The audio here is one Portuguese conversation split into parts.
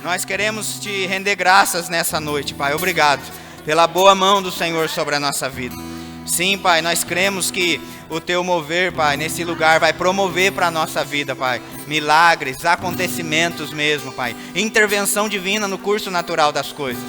nós queremos te render graças nessa noite, Pai. Obrigado pela boa mão do Senhor sobre a nossa vida. Sim, Pai, nós cremos que o Teu mover, Pai, nesse lugar vai promover para a nossa vida, Pai, milagres, acontecimentos mesmo, Pai, intervenção divina no curso natural das coisas.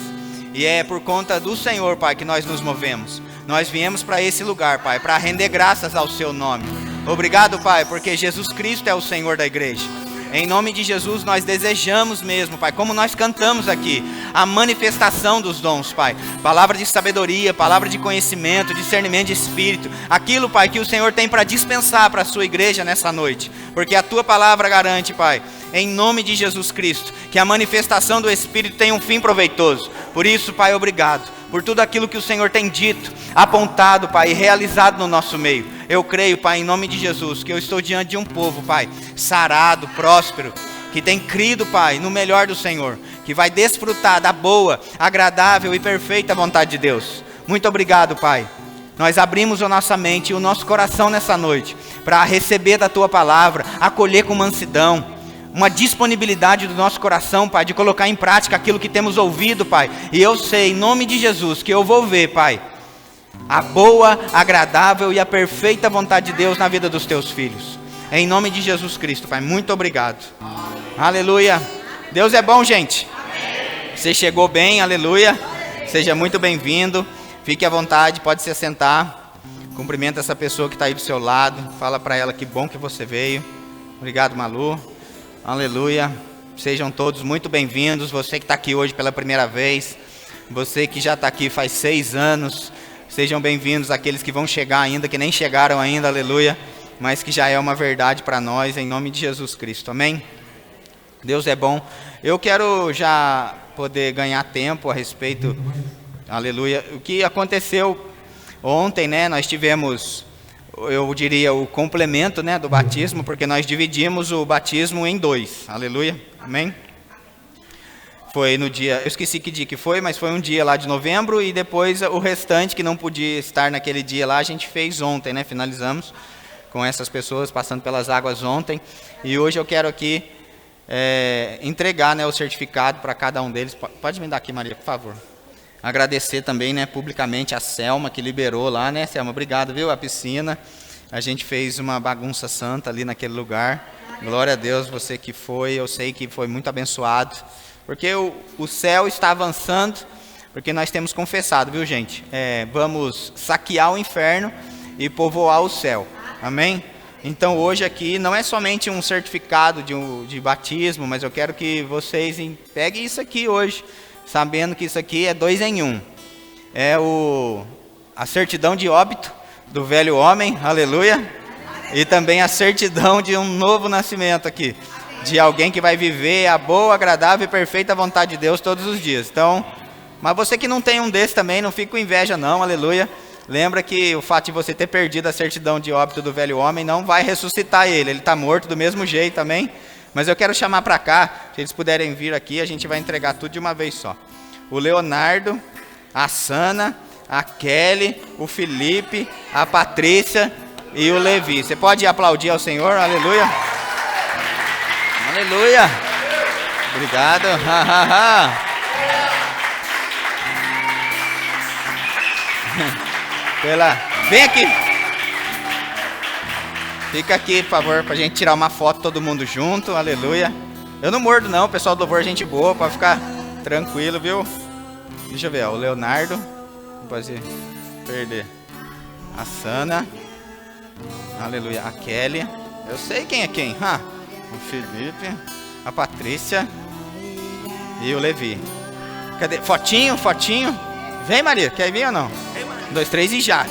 E é por conta do Senhor, Pai, que nós nos movemos. Nós viemos para esse lugar, Pai, para render graças ao Seu nome. Obrigado, Pai, porque Jesus Cristo é o Senhor da igreja. Em nome de Jesus, nós desejamos mesmo, Pai, como nós cantamos aqui, a manifestação dos dons, Pai. Palavra de sabedoria, palavra de conhecimento, discernimento de espírito. Aquilo, Pai, que o Senhor tem para dispensar para a sua igreja nessa noite. Porque a Tua palavra garante, Pai, em nome de Jesus Cristo, que a manifestação do Espírito tem um fim proveitoso. Por isso, Pai, obrigado por tudo aquilo que o Senhor tem dito, apontado, Pai, e realizado no nosso meio. Eu creio, Pai, em nome de Jesus, que eu estou diante de um povo, Pai, sarado, próspero, que tem crido, Pai, no melhor do Senhor, que vai desfrutar da boa, agradável e perfeita vontade de Deus. Muito obrigado, Pai. Nós abrimos a nossa mente e o nosso coração nessa noite para receber da Tua palavra, acolher com mansidão, uma disponibilidade do nosso coração, Pai, de colocar em prática aquilo que temos ouvido, Pai. E eu sei, em nome de Jesus, que eu vou ver, Pai, a boa, agradável e a perfeita vontade de Deus na vida dos Teus filhos. Em nome de Jesus Cristo, Pai, muito obrigado. Aleluia. Deus é bom, gente. Você chegou bem, aleluia. Seja muito bem-vindo. Fique à vontade, pode se assentar. Cumprimenta essa pessoa que está aí do seu lado. Fala para ela que bom que você veio. Obrigado, Malu. Aleluia. Sejam todos muito bem-vindos. Você que está aqui hoje pela primeira vez. Você que já está aqui faz 6 anos. Sejam bem-vindos aqueles que vão chegar ainda, que nem chegaram ainda, aleluia. Mas que já é uma verdade para nós, em nome de Jesus Cristo. Amém? Deus é bom. Eu quero já poder ganhar tempo a respeito, aleluia. O que aconteceu ontem, né? Nós tivemos, eu diria, o complemento, né, do batismo, porque nós dividimos o batismo em 2, aleluia, amém? Foi no dia, eu esqueci que dia que foi, mas foi um dia lá de novembro, e depois o restante que não podia estar naquele dia lá, a gente fez ontem, né, finalizamos com essas pessoas passando pelas águas ontem, e hoje eu quero aqui entregar, né, o certificado para cada um deles. Pode me dar aqui, Maria, por favor. Agradecer também, né, publicamente a Selma, que liberou lá, né, Selma, obrigado, viu, a piscina. A gente fez uma bagunça santa ali naquele lugar. Glória a Deus, você que foi, eu sei que foi muito abençoado. Porque o céu está avançando, porque nós temos confessado, viu, gente? Vamos saquear o inferno e povoar o céu, amém? Então hoje aqui não é somente um certificado de batismo, mas eu quero que vocês peguem isso aqui hoje, sabendo que isso aqui é 2 em 1. É a certidão de óbito do velho homem, aleluia, e também a certidão de um novo nascimento aqui, de alguém que vai viver a boa, agradável e perfeita vontade de Deus todos os dias. Então, mas você que não tem um desse também, não fica com inveja não, aleluia. Lembra que o fato de você ter perdido a certidão de óbito do velho homem não vai ressuscitar ele está morto do mesmo jeito também. Mas eu quero chamar para cá, se eles puderem vir aqui, a gente vai entregar tudo de uma vez só. O Leonardo, a Sana, a Kelly, o Felipe, a Patrícia e o Levi. Você pode aplaudir ao Senhor, aleluia. Aleluia. Obrigado. Vem aqui. Fica aqui, por favor, pra gente tirar uma foto todo mundo junto, aleluia. Eu não mordo não, o pessoal do louvor é gente boa, pode ficar tranquilo, viu? Deixa eu ver, ó, o Leonardo, não pode perder. A Sana, aleluia, a Kelly, eu sei quem é quem, o Felipe, a Patrícia e o Levi. Cadê? Fotinho? Vem, Maria, quer vir ou não? 1, 2, 3 e já.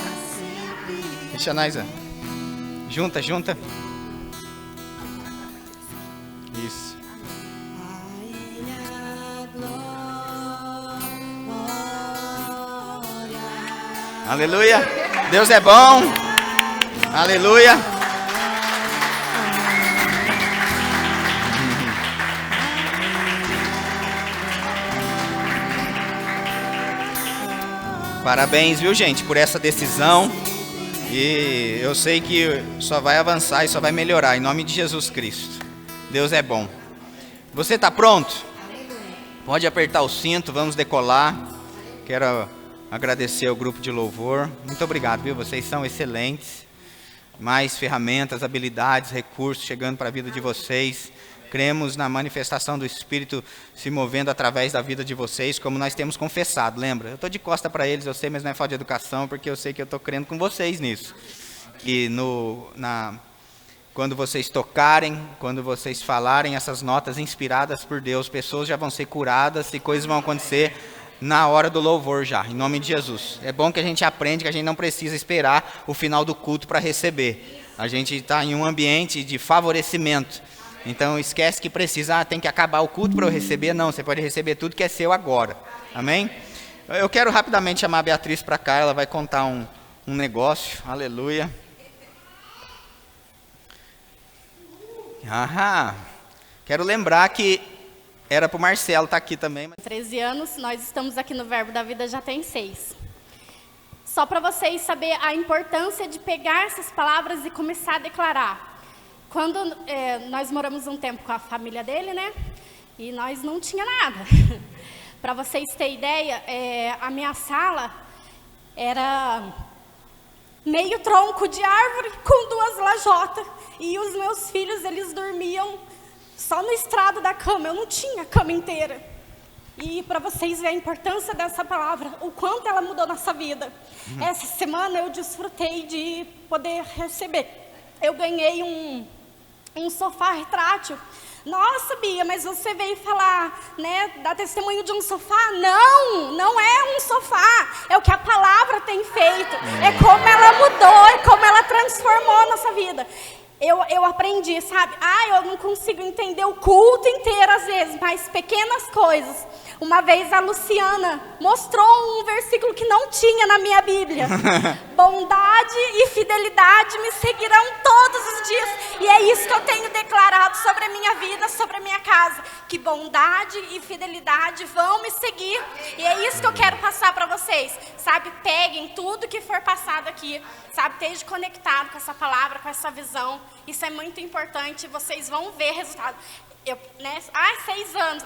Deixa nós, ó. Junta. Isso. Aleluia. Deus é bom. Aleluia. Parabéns, viu, gente, por essa decisão. E eu sei que só vai avançar e só vai melhorar, em nome de Jesus Cristo. Deus é bom. Você está pronto? Pode apertar o cinto, vamos decolar. Quero agradecer ao grupo de louvor. Muito obrigado, viu? Vocês são excelentes. Mais ferramentas, habilidades, recursos chegando para a vida de vocês. Cremos na manifestação do Espírito se movendo através da vida de vocês, como nós temos confessado, lembra? Eu estou de costa para eles, eu sei, mas não é falta de educação, porque eu sei que eu estou crendo com vocês nisso. Que quando vocês tocarem, quando vocês falarem essas notas inspiradas por Deus, pessoas já vão ser curadas e coisas vão acontecer na hora do louvor já, em nome de Jesus. É bom que a gente aprende que a gente não precisa esperar o final do culto para receber. A gente está em um ambiente de favorecimento. Então esquece que precisa, tem que acabar o culto para eu receber. Não, você pode receber tudo que é seu agora. Amém? Eu quero rapidamente chamar a Beatriz para cá, ela vai contar um negócio. Aleluia. Quero lembrar que era para o Marcelo estar aqui também. 13 anos, nós estamos aqui no Verbo da Vida já tem 6. Só para vocês saberem a importância de pegar essas palavras e começar a declarar. Quando nós moramos um tempo com a família dele, né? E nós não tinha nada. Para vocês terem ideia, a minha sala era meio tronco de árvore com 2 lajotas. E os meus filhos, eles dormiam só no estrado da cama. Eu não tinha cama inteira. E para vocês verem a importância dessa palavra, o quanto ela mudou nossa vida. Essa semana eu desfrutei de poder receber. Eu ganhei um sofá retrátil. Nossa, Bia, mas você veio falar, né, dar testemunho de um sofá? Não, não é um sofá. É o que a palavra tem feito. É como ela mudou, é como ela transformou a nossa vida. Eu aprendi, sabe? Eu não consigo entender o culto inteiro às vezes, mas pequenas coisas. Uma vez a Luciana mostrou um versículo que não tinha na minha Bíblia. Bondade e fidelidade me seguirão todos os dias. E é isso que eu tenho declarado sobre a minha vida, sobre a minha casa. Que bondade e fidelidade vão me seguir. E é isso que eu quero passar para vocês. Sabe, peguem tudo que for passado aqui. Sabe, esteja conectado com essa palavra, com essa visão. Isso é muito importante. Vocês vão ver resultado. 6 anos...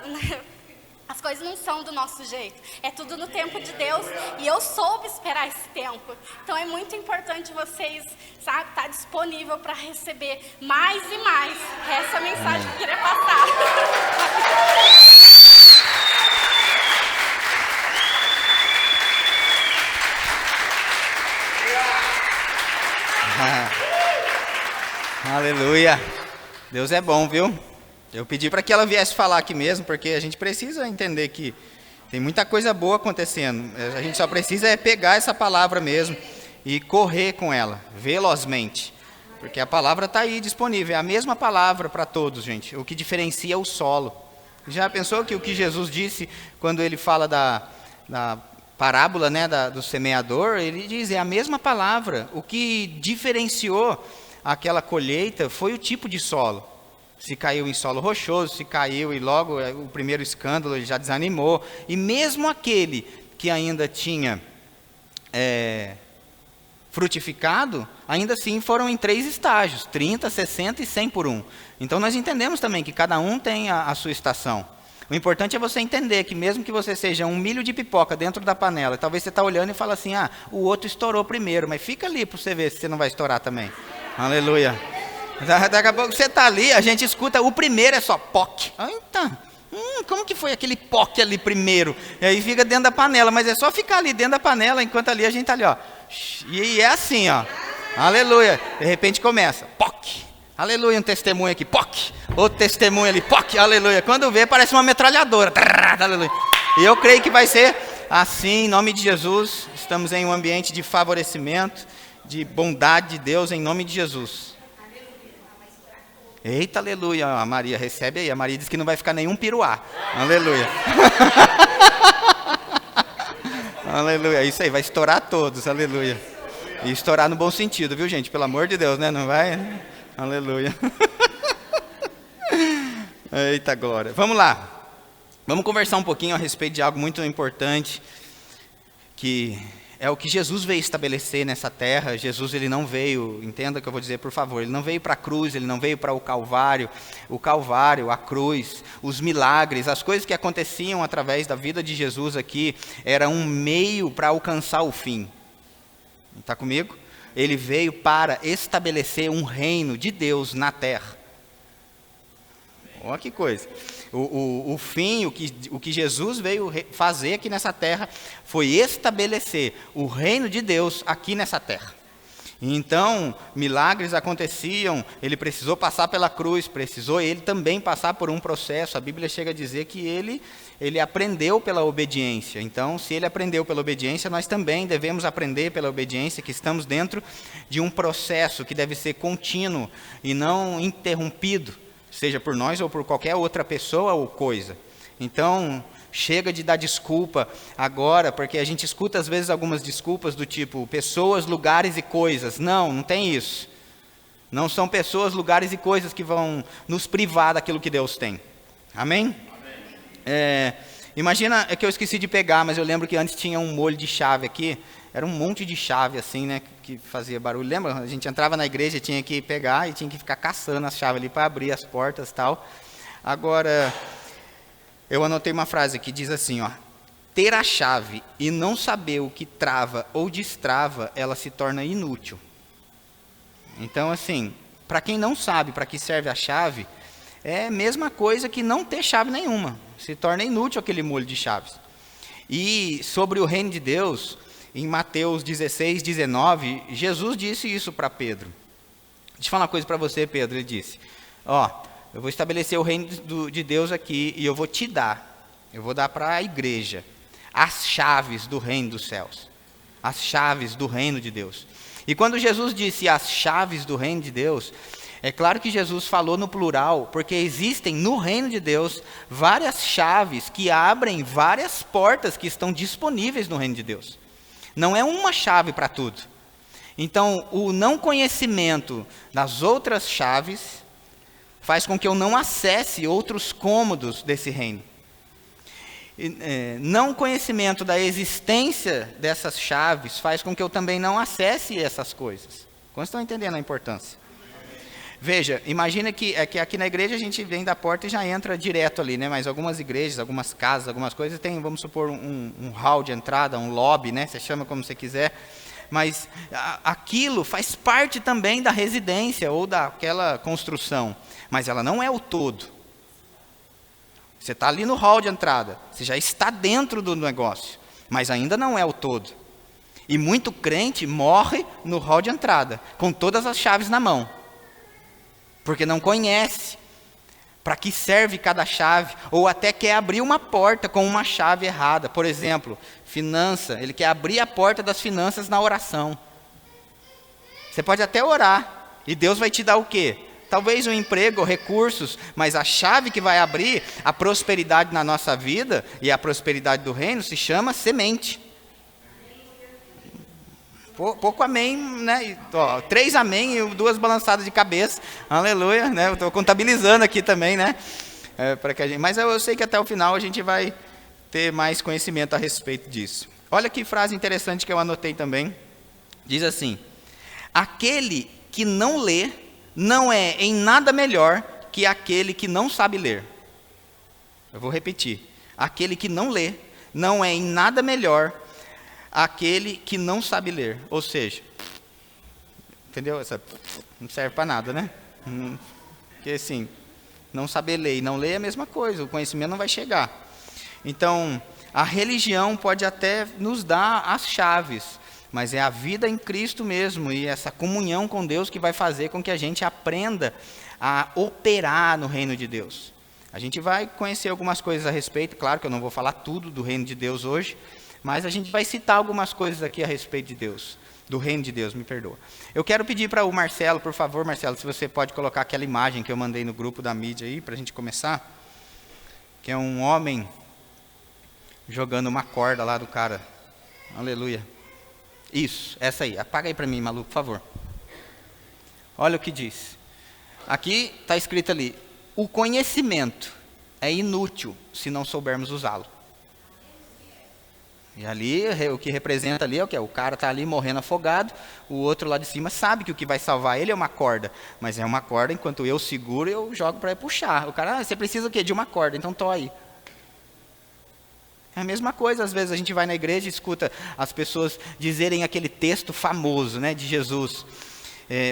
As coisas não são do nosso jeito, é tudo no tempo de Deus e eu soube esperar esse tempo. Então é muito importante vocês, sabe, estar disponível para receber mais e mais. Essa é a mensagem que eu queria passar. Aleluia. Deus é bom, viu? Eu pedi para que ela viesse falar aqui mesmo, porque a gente precisa entender que tem muita coisa boa acontecendo. A gente só precisa pegar essa palavra mesmo e correr com ela, velozmente. Porque a palavra está aí disponível, é a mesma palavra para todos, gente. O que diferencia é o solo. Já pensou que o que Jesus disse quando ele fala da parábola, né, do semeador? Ele diz, é a mesma palavra. O que diferenciou aquela colheita foi o tipo de solo. Se caiu em solo rochoso, se caiu e logo o primeiro escândalo ele já desanimou. E mesmo aquele que ainda tinha frutificado, ainda assim foram em 3 estágios, 30, 60 e 100 por 1. Então nós entendemos também que cada um tem a sua estação. O importante é você entender que mesmo que você seja um milho de pipoca dentro da panela, talvez você está olhando e fala assim, o outro estourou primeiro, mas fica ali para você ver se você não vai estourar também. Aleluia. Daqui a pouco você está ali, a gente escuta, o primeiro é só POC. Então, como que foi aquele POC ali primeiro? E aí fica dentro da panela, mas é só ficar ali dentro da panela, enquanto ali a gente está ali, ó. E é assim, ó. Aleluia. De repente começa, POC. Aleluia, um testemunho aqui, POC. Outro testemunho ali, POC. Aleluia. Quando vê, parece uma metralhadora. Aleluia. E eu creio que vai ser assim, em nome de Jesus. Estamos em um ambiente de favorecimento, de bondade de Deus, em nome de Jesus. Eita, aleluia, a Maria, recebe aí. A Maria diz que não vai ficar nenhum piruá. Aleluia. Aleluia, isso aí, vai estourar todos, aleluia. E estourar no bom sentido, viu, gente? Pelo amor de Deus, né? Não vai? Aleluia. Eita glória. Vamos lá. Vamos conversar um pouquinho a respeito de algo muito importante, que é o que Jesus veio estabelecer nessa terra. Jesus, ele não veio, entenda o que eu vou dizer, por favor, ele não veio para a cruz, ele não veio para o Calvário, a cruz, os milagres, as coisas que aconteciam através da vida de Jesus aqui, era um meio para alcançar o fim. Está comigo? Ele veio para estabelecer um reino de Deus na terra. Olha que coisa. O fim, o que Jesus veio fazer aqui nessa terra, foi estabelecer o reino de Deus aqui nessa terra. Então, milagres aconteciam, ele precisou passar pela cruz, precisou ele também passar por um processo. A Bíblia chega a dizer que ele aprendeu pela obediência. Então, se ele aprendeu pela obediência, nós também devemos aprender pela obediência, que estamos dentro de um processo que deve ser contínuo e não interrompido, seja por nós ou por qualquer outra pessoa ou coisa. Então, chega de dar desculpa agora, porque a gente escuta às vezes algumas desculpas do tipo, pessoas, lugares e coisas. Não tem isso. Não são pessoas, lugares e coisas que vão nos privar daquilo que Deus tem. Amém? Imagina, é que eu esqueci de pegar, mas eu lembro que antes tinha um molho de chave aqui. Era um monte de chave assim, né, que fazia barulho. Lembra? A gente entrava na igreja, tinha que pegar e tinha que ficar caçando as chaves ali para abrir as portas e tal. Agora, eu anotei uma frase que diz assim, ó: ter a chave e não saber o que trava ou destrava, ela se torna inútil. Então, assim, para quem não sabe para que serve a chave, é a mesma coisa que não ter chave nenhuma. Se torna inútil aquele molho de chaves. E sobre o reino de Deus, em Mateus 16, 19, Jesus disse isso para Pedro. Deixa eu falar uma coisa para você, Pedro. Ele disse, eu vou estabelecer o reino de Deus aqui e eu vou dar para a igreja as chaves do reino dos céus, as chaves do reino de Deus. E quando Jesus disse as chaves do reino de Deus, é claro que Jesus falou no plural, porque existem no reino de Deus várias chaves que abrem várias portas que estão disponíveis no reino de Deus. Não é uma chave para tudo. Então, o não conhecimento das outras chaves faz com que eu não acesse outros cômodos desse reino. Não conhecimento da existência dessas chaves faz com que eu também não acesse essas coisas. Como estão entendendo a importância? Veja, imagina que aqui na igreja a gente vem da porta e já entra direto ali, né? Mas algumas igrejas, algumas casas, algumas coisas tem, vamos supor, um hall de entrada, um lobby, né? Você chama como você quiser. Mas aquilo faz parte também da residência ou daquela construção. Mas ela não é o todo. Você está ali no hall de entrada, você já está dentro do negócio, mas ainda não é o todo. E muito crente morre no hall de entrada, com todas as chaves na mão. Porque não conhece para que serve cada chave, ou até quer abrir uma porta com uma chave errada. Por exemplo, finança, ele quer abrir a porta das finanças na oração. Você pode até orar, e Deus vai te dar o quê? Talvez um emprego, recursos, mas a chave que vai abrir a prosperidade na nossa vida, e a prosperidade do reino, se chama semente. Pouco amém, né? 3 amém e 2 balançadas de cabeça. Aleluia, né? Eu estou contabilizando aqui também, né? Mas eu sei que até o final a gente vai ter mais conhecimento a respeito disso. Olha que frase interessante que eu anotei também. Diz assim: aquele que não lê não é em nada melhor que aquele que não sabe ler. Eu vou repetir. Aquele que não lê não é em nada melhor aquele que não sabe ler. Ou seja, entendeu? Não serve para nada, né? Porque assim, não saber ler e não ler é a mesma coisa, o conhecimento não vai chegar. Então, a religião pode até nos dar as chaves, mas é a vida em Cristo mesmo e essa comunhão com Deus que vai fazer com que a gente aprenda a operar no reino de Deus. A gente vai conhecer algumas coisas a respeito, claro que eu não vou falar tudo do reino de Deus hoje, mas a gente vai citar algumas coisas aqui a respeito de Deus, do reino de Deus, me perdoa. Eu quero pedir para o Marcelo, por favor, Marcelo, se você pode colocar aquela imagem que eu mandei no grupo da mídia aí, para a gente começar. Que é um homem jogando uma corda lá do cara. Aleluia. Isso, essa aí. Apaga aí para mim, maluco, por favor. Olha o que diz. Aqui está escrito ali: o conhecimento é inútil se não soubermos usá-lo. E ali, o que representa ali é o que? O cara está ali morrendo afogado, o outro lá de cima sabe que o que vai salvar ele é uma corda. Mas é uma corda, enquanto eu seguro, eu jogo para puxar. O cara, você precisa o quê? De uma corda, então tô aí. É a mesma coisa, às vezes a gente vai na igreja e escuta as pessoas dizerem aquele texto famoso, né, de Jesus.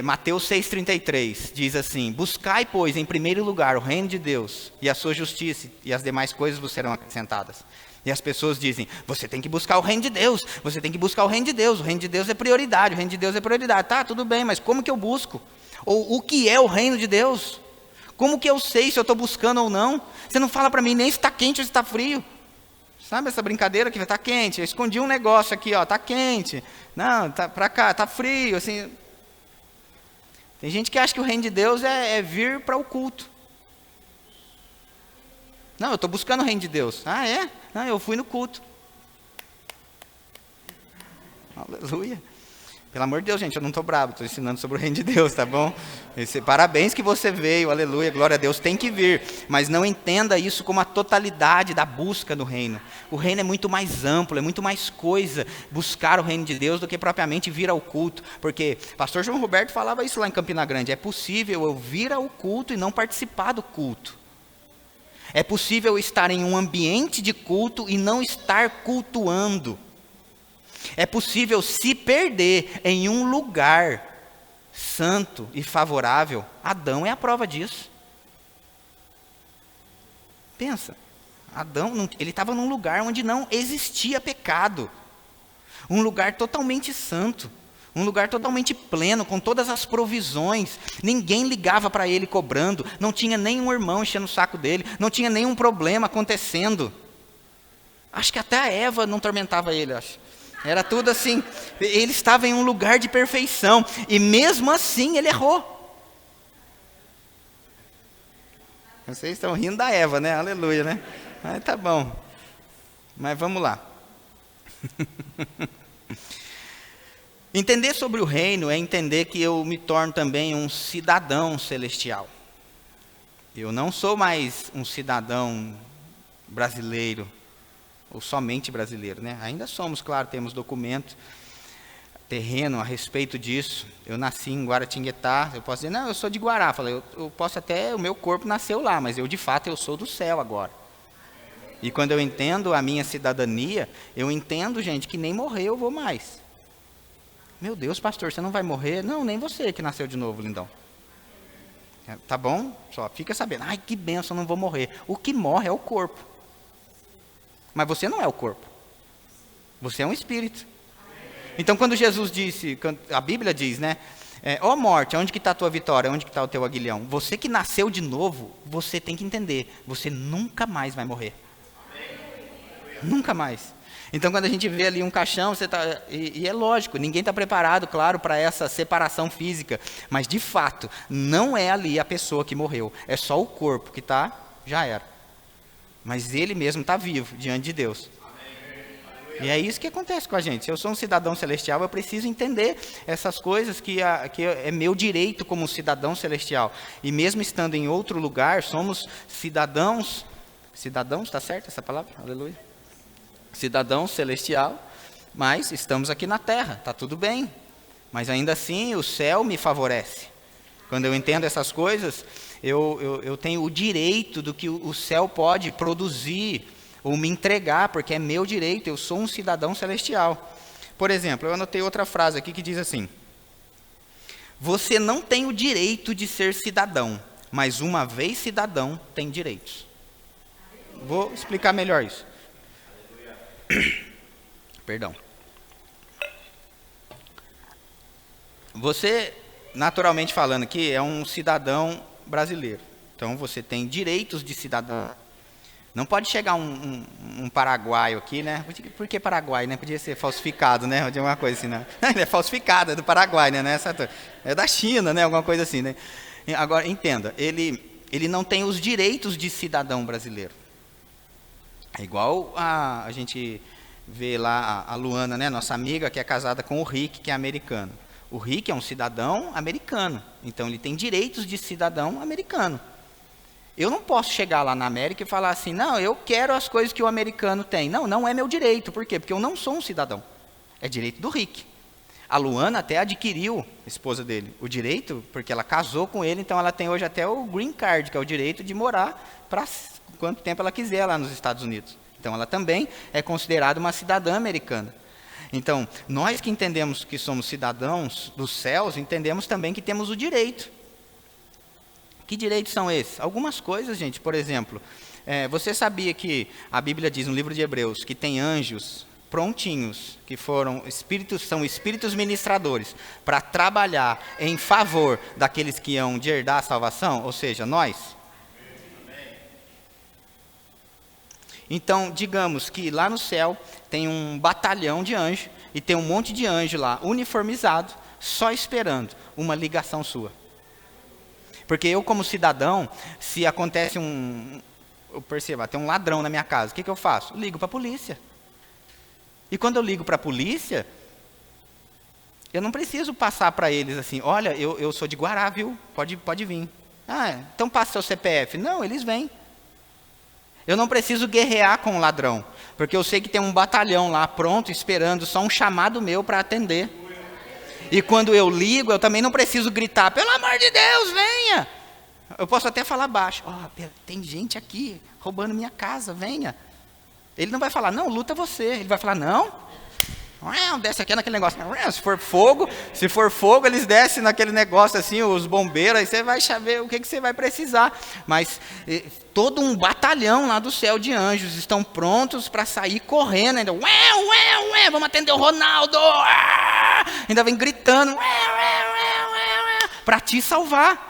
Mateus 6,33 diz assim: buscai, pois, em primeiro lugar o reino de Deus e a sua justiça, e as demais coisas vos serão acrescentadas. E as pessoas dizem: você tem que buscar o reino de Deus, você tem que buscar o reino de Deus, o reino de Deus é prioridade, o reino de Deus é prioridade. Tá, tudo bem, mas como que eu busco? Ou o que é o reino de Deus? Como que eu sei se eu estou buscando ou não? Você não fala para mim nem se está quente ou se está frio. Sabe essa brincadeira que está quente? Eu escondi um negócio aqui, ó, está quente. Não, tá para cá, está frio, assim. Tem gente que acha que o reino de Deus é vir para o culto. Não, eu estou buscando o reino de Deus. Ah, é? Não, eu fui no culto. Aleluia. Pelo amor de Deus, gente, eu não estou bravo, estou ensinando sobre o reino de Deus, tá bom? Parabéns que você veio, aleluia, glória a Deus, tem que vir. Mas não entenda isso como a totalidade da busca do reino. O reino é muito mais amplo, é muito mais coisa buscar o reino de Deus do que propriamente vir ao culto. Porque pastor João Roberto falava isso lá em Campina Grande: é possível eu vir ao culto e não participar do culto. É possível estar em um ambiente de culto e não estar cultuando. É possível se perder em um lugar santo e favorável. Adão é a prova disso. Pensa, Adão, ele estava num lugar onde não existia pecado. Um lugar totalmente santo. Um lugar totalmente pleno, com todas as provisões. Ninguém ligava para ele cobrando. Não tinha nenhum irmão enchendo o saco dele. Não tinha nenhum problema acontecendo. Acho que até a Eva não tormentava ele, acho. Era tudo assim. Ele estava em um lugar de perfeição. E mesmo assim ele errou. Vocês estão rindo da Eva, né? Aleluia, né? Mas tá bom. Mas vamos lá. Entender sobre o reino é entender que eu me torno também um cidadão celestial. Eu não sou mais um cidadão brasileiro, ou somente brasileiro, né? Ainda somos, claro, temos documento, terreno a respeito disso. Eu nasci em Guaratinguetá, eu posso dizer, não, eu sou de Guará. Falei, eu posso até, o meu corpo nasceu lá, mas eu de fato eu sou do céu agora. E quando eu entendo a minha cidadania, eu entendo, gente, que nem morrer eu vou mais. Meu Deus, pastor, você não vai morrer? Não, nem você que nasceu de novo, lindão. Tá bom? Só fica sabendo. Ai, que bênção, não vou morrer. O que morre é o corpo. Mas você não é o corpo. Você é um espírito. Então, quando Jesus disse, a Bíblia diz, né? Ó morte, onde que está a tua vitória? Onde que está o teu aguilhão? Você que nasceu de novo, você tem que entender. Você nunca mais vai morrer. Nunca mais. Então, quando a gente vê ali um caixão, e é lógico, ninguém está preparado, claro, para essa separação física. Mas, de fato, não é ali a pessoa que morreu. É só o corpo que está, já era. Mas ele mesmo está vivo diante de Deus. E é isso que acontece com a gente. Se eu sou um cidadão celestial, eu preciso entender essas coisas que é meu direito como cidadão celestial. E mesmo estando em outro lugar, somos cidadãos, está certo essa palavra? Aleluia. Cidadão celestial, mas estamos aqui na terra, está tudo bem. Mas ainda assim o céu me favorece. Quando eu entendo essas coisas, eu tenho o direito do que o céu pode produzir ou me entregar, porque é meu direito, eu sou um cidadão celestial. Por exemplo, eu anotei outra frase aqui que diz assim: você não tem o direito de ser cidadão, mas uma vez cidadão, tem direitos. Vou explicar melhor isso. Perdão. Você, naturalmente falando aqui, é um cidadão brasileiro. Então você tem direitos de cidadão. Não pode chegar um paraguaio aqui, né? Por que Paraguai, né? Podia ser falsificado, né? Ou de alguma coisa assim, né? Ele é falsificado, é do Paraguai, né? É da China, né? Alguma coisa assim, né? Agora, entenda, ele não tem os direitos de cidadão brasileiro. É igual a gente vê lá a Luana, né? Nossa amiga que é casada com o Rick, que é americano. O Rick é um cidadão americano, então ele tem direitos de cidadão americano. Eu não posso chegar lá na América e falar assim, não, eu quero as coisas que o americano tem. Não, não é meu direito. Por quê? Porque eu não sou um cidadão. É direito do Rick. A Luana até adquiriu, a esposa dele, o direito, porque ela casou com ele, então ela tem hoje até o green card, que é o direito de morar para quanto tempo ela quiser lá nos Estados Unidos. Então ela também é considerada uma cidadã americana. Então, nós que entendemos que somos cidadãos dos céus, entendemos também que temos o direito. Que direitos são esses? Algumas coisas, gente, por exemplo, você sabia que a Bíblia diz no livro de Hebreus que tem anjos prontinhos, que são espíritos ministradores, para trabalhar em favor daqueles que hão de herdar a salvação, ou seja, nós? Então, digamos que lá no céu tem um batalhão de anjos e tem um monte de anjo lá, uniformizado, só esperando uma ligação sua. Porque eu, como cidadão, se acontece eu percebo, tem um ladrão na minha casa, o que eu faço? Ligo para a polícia. E quando eu ligo para a polícia, eu não preciso passar para eles assim, olha, eu sou de Guará, viu? Pode vir. Ah, então passa seu CPF. Não, eles vêm. Eu não preciso guerrear com o ladrão, porque eu sei que tem um batalhão lá pronto, esperando só um chamado meu para atender. E quando eu ligo, eu também não preciso gritar, pelo amor de Deus, venha. Eu posso até falar baixo, tem gente aqui roubando minha casa, venha. Ele não vai falar, não, luta você. Ele vai falar, não, desce aqui naquele negócio. Se for fogo, eles descem naquele negócio assim, os bombeiros, aí você vai saber o que você vai precisar. Mas todo um batalhão lá do céu de anjos estão prontos para sair correndo. Ainda, vamos atender o Ronaldo. Ainda vem gritando, para te salvar.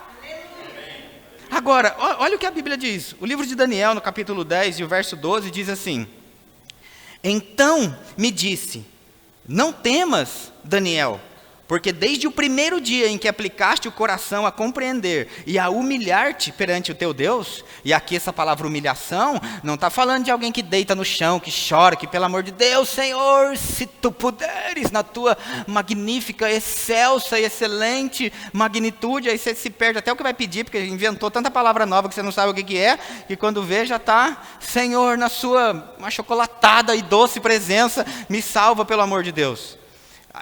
Agora, olha o que a Bíblia diz. O livro de Daniel, no capítulo 10 e o verso 12, diz assim: então me disse, não temas, Daniel, porque desde o primeiro dia em que aplicaste o coração a compreender e a humilhar-te perante o teu Deus, e aqui essa palavra humilhação, não está falando de alguém que deita no chão, que chora, que pelo amor de Deus, Senhor, se tu puderes, na tua magnífica, excelsa e excelente magnitude, aí você se perde até o que vai pedir, porque inventou tanta palavra nova que você não sabe o que é, e quando vê já está, Senhor, na sua achocolatada e doce presença, me salva pelo amor de Deus.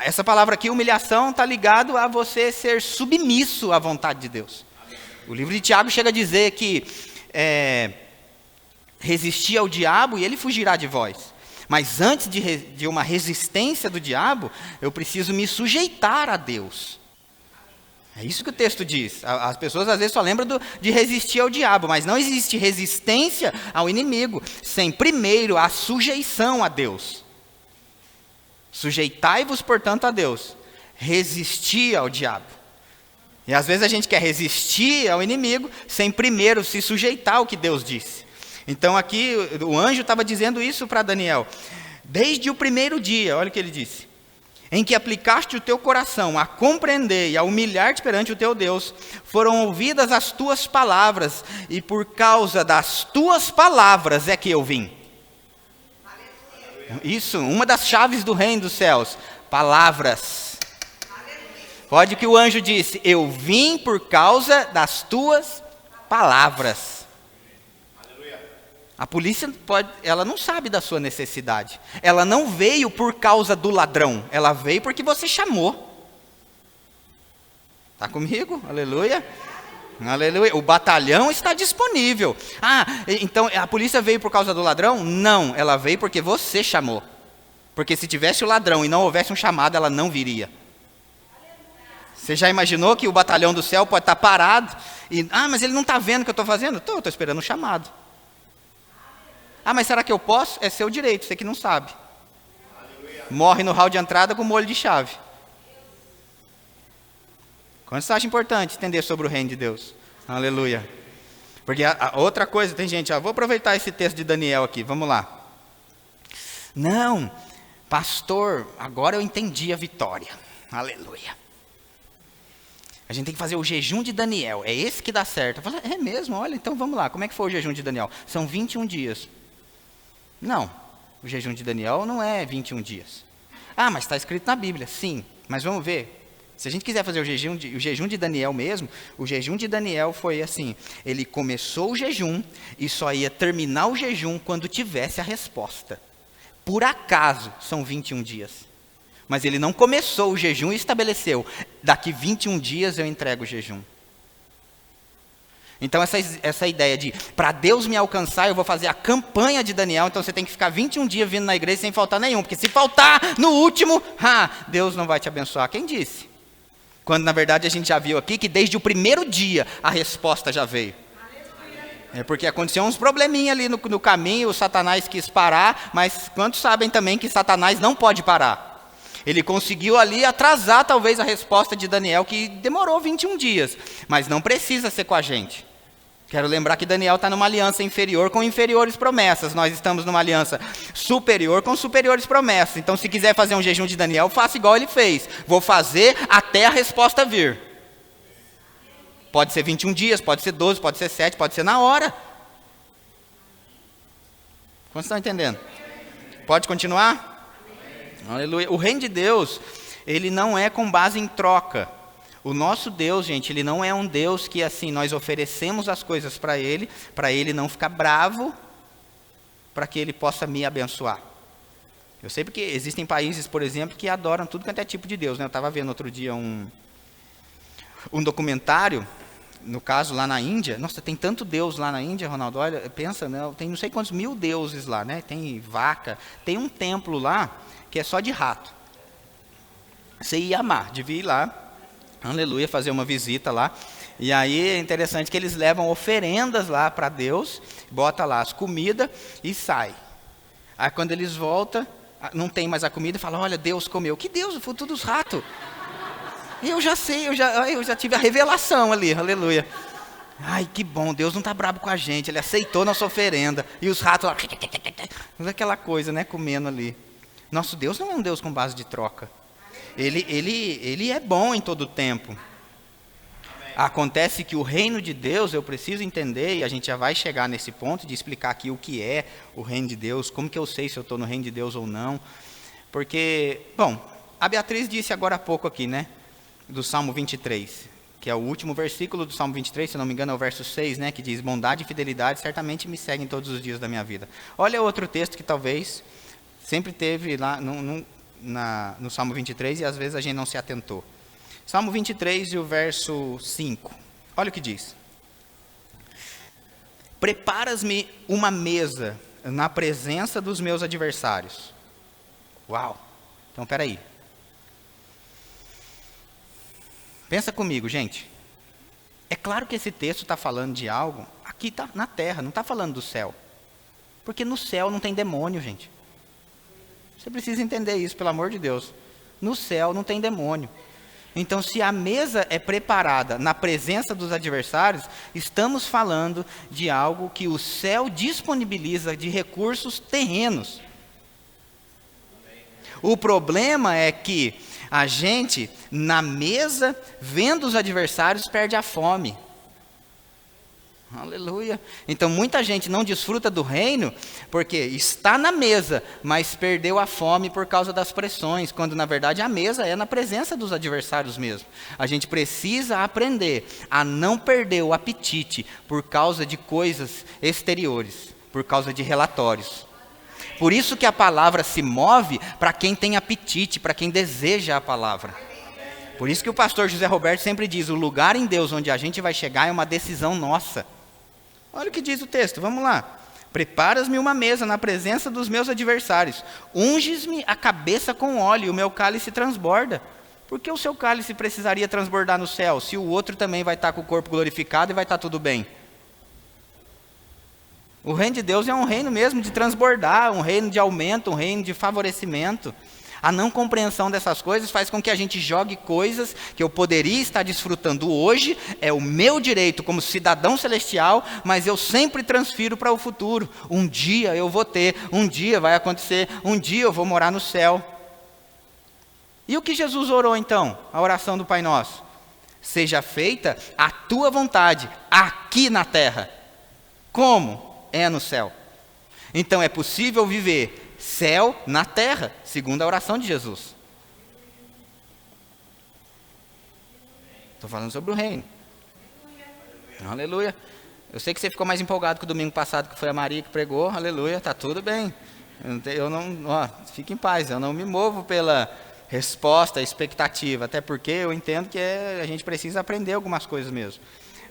Essa palavra aqui, humilhação, está ligado a você ser submisso à vontade de Deus. O livro de Tiago chega a dizer que resistir ao diabo e ele fugirá de vós. Mas antes de uma resistência do diabo, eu preciso me sujeitar a Deus. É isso que o texto diz. As pessoas às vezes só lembram de resistir ao diabo, mas não existe resistência ao inimigo sem primeiro a sujeição a Deus. Sujeitai-vos, portanto, a Deus. Resistir ao diabo. E às vezes a gente quer resistir ao inimigo sem primeiro se sujeitar ao que Deus disse. Então aqui o anjo estava dizendo isso para Daniel. Desde o primeiro dia, olha o que ele disse, em que aplicaste o teu coração a compreender e a humilhar-te perante o teu Deus, foram ouvidas as tuas palavras, e por causa das tuas palavras é que eu vim. Isso, uma das chaves do reino dos céus, palavras. Olha o que o anjo disse, eu vim por causa das tuas palavras. A polícia ela não sabe da sua necessidade. Ela não veio por causa do ladrão, ela veio porque você chamou. Está comigo? Aleluia. Aleluia. O batalhão está disponível. Então a polícia veio por causa do ladrão? Não, ela veio porque você chamou. Porque se tivesse o ladrão e não houvesse um chamado, ela não viria. Você já imaginou que o batalhão do céu pode estar parado? Mas ele não está vendo o que eu estou fazendo? Estou esperando um chamado. Mas será que eu posso? É seu direito, você que não sabe. Morre no hall de entrada com molho de chave. Quanto você acha importante entender sobre o reino de Deus? Aleluia. Porque a outra coisa, tem gente, vou aproveitar esse texto de Daniel aqui, vamos lá. Não, pastor, agora eu entendi a vitória. Aleluia. A gente tem que fazer o jejum de Daniel, é esse que dá certo. Eu falo, é mesmo? Olha, então vamos lá, como é que foi o jejum de Daniel? São 21 dias. Não, o jejum de Daniel não é 21 dias. Mas está escrito na Bíblia, sim, mas vamos ver. Se a gente quiser fazer o jejum de Daniel mesmo, o jejum de Daniel foi assim, ele começou o jejum e só ia terminar o jejum quando tivesse a resposta. Por acaso, são 21 dias. Mas ele não começou o jejum e estabeleceu, daqui 21 dias eu entrego o jejum. Então essa ideia de, para Deus me alcançar, eu vou fazer a campanha de Daniel, então você tem que ficar 21 dias vindo na igreja sem faltar nenhum, porque se faltar no último, Deus não vai te abençoar. Quem disse? Quando na verdade a gente já viu aqui que desde o primeiro dia a resposta já veio. É porque aconteceu uns probleminha ali no caminho, o Satanás quis parar, mas quantos sabem também que Satanás não pode parar? Ele conseguiu ali atrasar talvez a resposta de Daniel, que demorou 21 dias, mas não precisa ser com a gente. Quero lembrar que Daniel está numa aliança inferior com inferiores promessas. Nós estamos numa aliança superior com superiores promessas. Então, se quiser fazer um jejum de Daniel, faça igual ele fez. Vou fazer até a resposta vir. Pode ser 21 dias, pode ser 12, pode ser 7, pode ser na hora. Como vocês estão entendendo? Pode continuar? Aleluia. O reino de Deus, ele não é com base em troca. O nosso Deus, gente, ele não é um Deus que assim, nós oferecemos as coisas para ele não ficar bravo, para que ele possa me abençoar. Eu sei porque existem países, por exemplo, que adoram tudo quanto é tipo de Deus, né? Eu estava vendo outro dia um documentário, no caso lá na Índia. Nossa, tem tanto Deus lá na Índia, Ronaldo, olha, pensa, né? Tem não sei quantos mil deuses lá, né? Tem vaca, tem um templo lá que é só de rato. Você ia amar, devia ir lá, aleluia, fazer uma visita lá. E aí é interessante que eles levam oferendas lá para Deus, bota lá as comidas e sai. Aí quando eles voltam, não tem mais a comida, fala, olha, Deus comeu. Que Deus? Foi tudo os ratos. Eu já sei, eu já tive a revelação ali, aleluia. Ai, que bom, Deus não está bravo com a gente, Ele aceitou nossa oferenda. E os ratos lá, aquela coisa, né, comendo ali. Nosso Deus não é um Deus com base de troca. Ele é bom em todo o tempo. Acontece que o reino de Deus, eu preciso entender, e a gente já vai chegar nesse ponto de explicar aqui o que é o reino de Deus, como que eu sei se eu estou no reino de Deus ou não. Porque, bom, a Beatriz disse agora há pouco aqui, né, do Salmo 23, que é o último versículo do Salmo 23, se não me engano é o verso 6, né, que diz, bondade e fidelidade certamente me seguem todos os dias da minha vida. Olha outro texto que talvez sempre teve lá no Salmo 23 e às vezes a gente não se atentou. Salmo 23 e o verso 5. Olha o que diz. Preparas-me uma mesa na presença dos meus adversários. Uau! Então, peraí. Pensa comigo, gente. É claro que esse texto está falando de algo, aqui está na terra, não está falando do céu. Porque no céu não tem demônio, gente. Você precisa entender isso, pelo amor de Deus. No céu não tem demônio. Então, se a mesa é preparada na presença dos adversários, estamos falando de algo que o céu disponibiliza de recursos terrenos. O problema é que a gente, na mesa, vendo os adversários, perde a fome. Aleluia. Então muita gente não desfruta do reino porque está na mesa, mas perdeu a fome por causa das pressões, quando na verdade a mesa é na presença dos adversários mesmo. A gente precisa aprender a não perder o apetite por causa de coisas exteriores, por causa de relatórios. Por isso que a palavra se move para quem tem apetite, para quem deseja a palavra. Por isso que o pastor José Roberto sempre diz, o lugar em Deus onde a gente vai chegar é uma decisão nossa. Olha o que diz o texto, vamos lá. Preparas-me uma mesa na presença dos meus adversários. Unges-me a cabeça com óleo e o meu cálice transborda. Por que o seu cálice precisaria transbordar no céu, se o outro também vai estar com o corpo glorificado e vai estar tudo bem? O reino de Deus é um reino mesmo de transbordar, um reino de aumento, um reino de favorecimento. A não compreensão dessas coisas faz com que a gente jogue coisas que eu poderia estar desfrutando hoje, é o meu direito como cidadão celestial, mas eu sempre transfiro para o futuro. Um dia eu vou ter, um dia vai acontecer, um dia eu vou morar no céu. E o que Jesus orou então? A oração do Pai Nosso. Seja feita a tua vontade aqui na terra. Como? É no céu. Então é possível viver céu na terra, segundo a oração de Jesus. Estou falando sobre o reino. Aleluia. Eu sei que você ficou mais empolgado que o domingo passado, que foi a Maria que pregou. Aleluia, tá tudo bem. Fique em paz, eu não me movo pela resposta, expectativa, até porque eu entendo que a gente precisa aprender algumas coisas mesmo.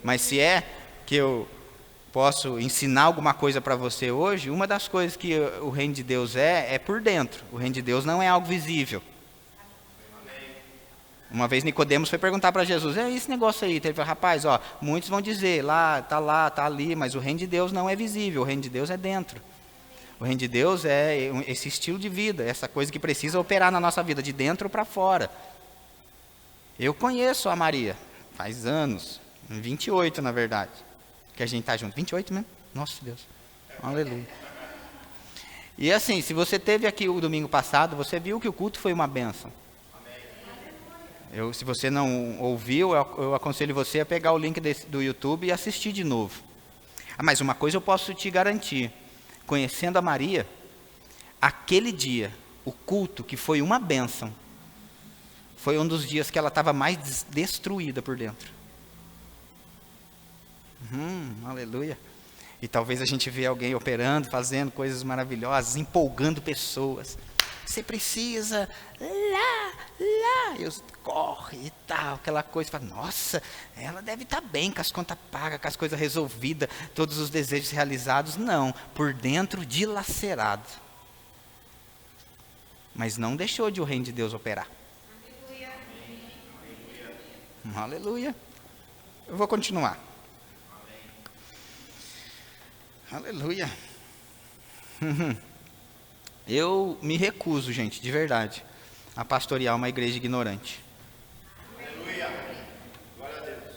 Mas se é que eu posso ensinar alguma coisa para você hoje, uma das coisas que o reino de Deus é por dentro. O reino de Deus não é algo visível. Uma vez Nicodemos foi perguntar para Jesus, esse negócio aí? Ele falou, rapaz, muitos vão dizer, lá, tá ali, mas o reino de Deus não é visível, o reino de Deus é dentro. O reino de Deus é esse estilo de vida, essa coisa que precisa operar na nossa vida, de dentro para fora. Eu conheço a Maria, faz anos, 28 na verdade, que a gente está junto. 28 mesmo? Nossa Deus, aleluia. E assim, se você teve aqui o domingo passado, você viu que o culto foi uma bênção. Se você não ouviu, eu aconselho você a pegar o link do YouTube e assistir de novo. Mas uma coisa eu posso te garantir, conhecendo a Maria, aquele dia, o culto, que foi uma bênção, foi um dos dias que ela estava mais destruída por dentro. Aleluia. E talvez a gente vê alguém operando, fazendo coisas maravilhosas, empolgando pessoas. Você precisa, eu corre e tal, aquela coisa, fala, nossa, ela deve estar bem, com as contas pagas, com as coisas resolvidas, todos os desejos realizados. Não, por dentro dilacerado. Mas não deixou de o reino de Deus operar. Aleluia. Eu vou continuar. Aleluia. Eu me recuso, gente, de verdade, a pastorear uma igreja ignorante. Aleluia. Glória a Deus.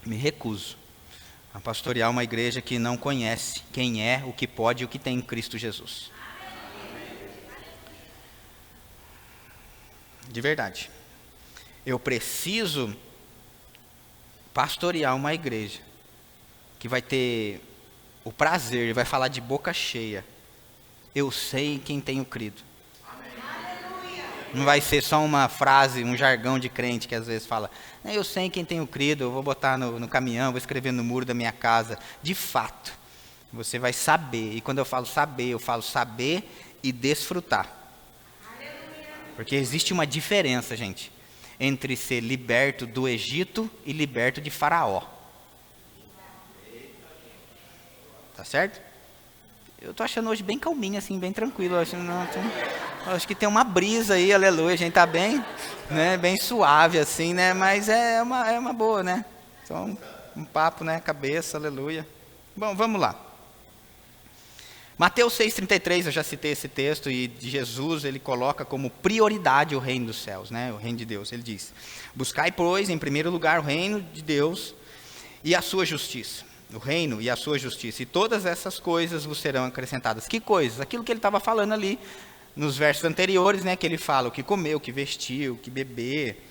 Me recuso a pastorear uma igreja que não conhece quem é, o que pode e o que tem em Cristo Jesus. De verdade. Eu preciso pastorear uma igreja que vai ter o prazer, vai falar de boca cheia. Eu sei em quem tenho crido. Não vai ser só uma frase, um jargão de crente que às vezes fala, eu sei em quem tenho crido, eu vou botar no caminhão, vou escrever no muro da minha casa. De fato, você vai saber. E quando eu falo saber e desfrutar. Porque existe uma diferença, gente, entre ser liberto do Egito e liberto de Faraó. Tá certo? Eu estou achando hoje bem calminho, assim, bem tranquilo. Acho que tem uma brisa aí, aleluia. A gente está bem, né, bem suave, assim, né? Mas é uma boa, né? Só um papo, né? Cabeça, aleluia. Bom, vamos lá. Mateus 6,33, eu já citei esse texto, e Jesus, ele coloca como prioridade o reino dos céus, né? O reino de Deus. Ele diz, buscai, pois, em primeiro lugar o reino de Deus e a sua justiça. O reino e a sua justiça, e todas essas coisas vos serão acrescentadas. Que coisas? Aquilo que ele estava falando ali nos versos anteriores, né, que ele fala o que comer, o que vestir, o que beber.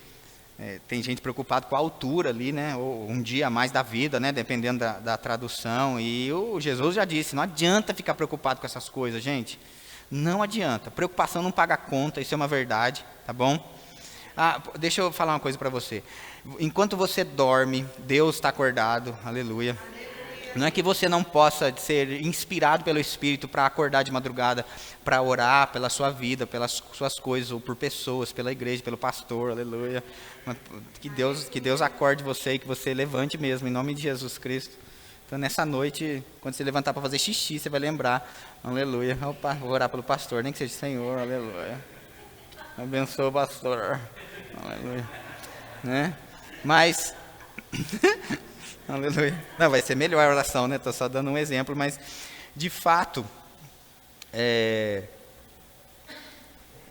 Tem gente preocupada com a altura ali, né, ou um dia a mais da vida, né, dependendo da tradução. E o Jesus já disse, não adianta ficar preocupado com essas coisas, gente. Não adianta. Preocupação não paga conta, isso é uma verdade, tá bom? Deixa eu falar uma coisa para você. Enquanto você dorme, Deus está acordado, aleluia. Não é que você não possa ser inspirado pelo Espírito para acordar de madrugada, para orar pela sua vida, pelas suas coisas, ou por pessoas, pela igreja, pelo pastor, aleluia. Que Deus acorde você e que você levante mesmo, em nome de Jesus Cristo. Então, nessa noite, quando você levantar para fazer xixi, você vai lembrar, aleluia. Opa, vou orar pelo pastor, nem que seja Senhor, aleluia. Abençoa o pastor, aleluia. Né? Mas... Aleluia. Não, vai ser melhor a oração, né? Estou só dando um exemplo, mas de fato,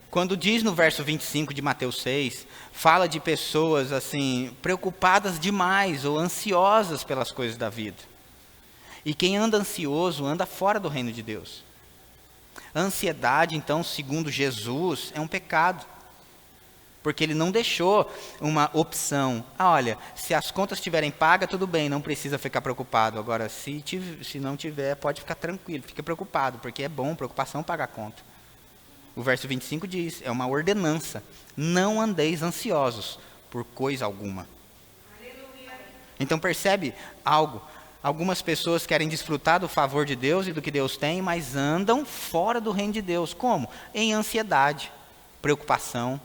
quando diz no verso 25 de Mateus 6, fala de pessoas assim, preocupadas demais ou ansiosas pelas coisas da vida. E quem anda ansioso anda fora do reino de Deus. A ansiedade, então, segundo Jesus, é um pecado. Porque ele não deixou uma opção. Olha, se as contas estiverem pagas, tudo bem, não precisa ficar preocupado. Agora, se não tiver, pode ficar tranquilo, fica preocupado, porque é bom, preocupação paga a conta. O verso 25 diz, é uma ordenança. Não andeis ansiosos por coisa alguma. Então percebe algo? Algumas pessoas querem desfrutar do favor de Deus e do que Deus tem, mas andam fora do reino de Deus. Como? Em ansiedade, preocupação.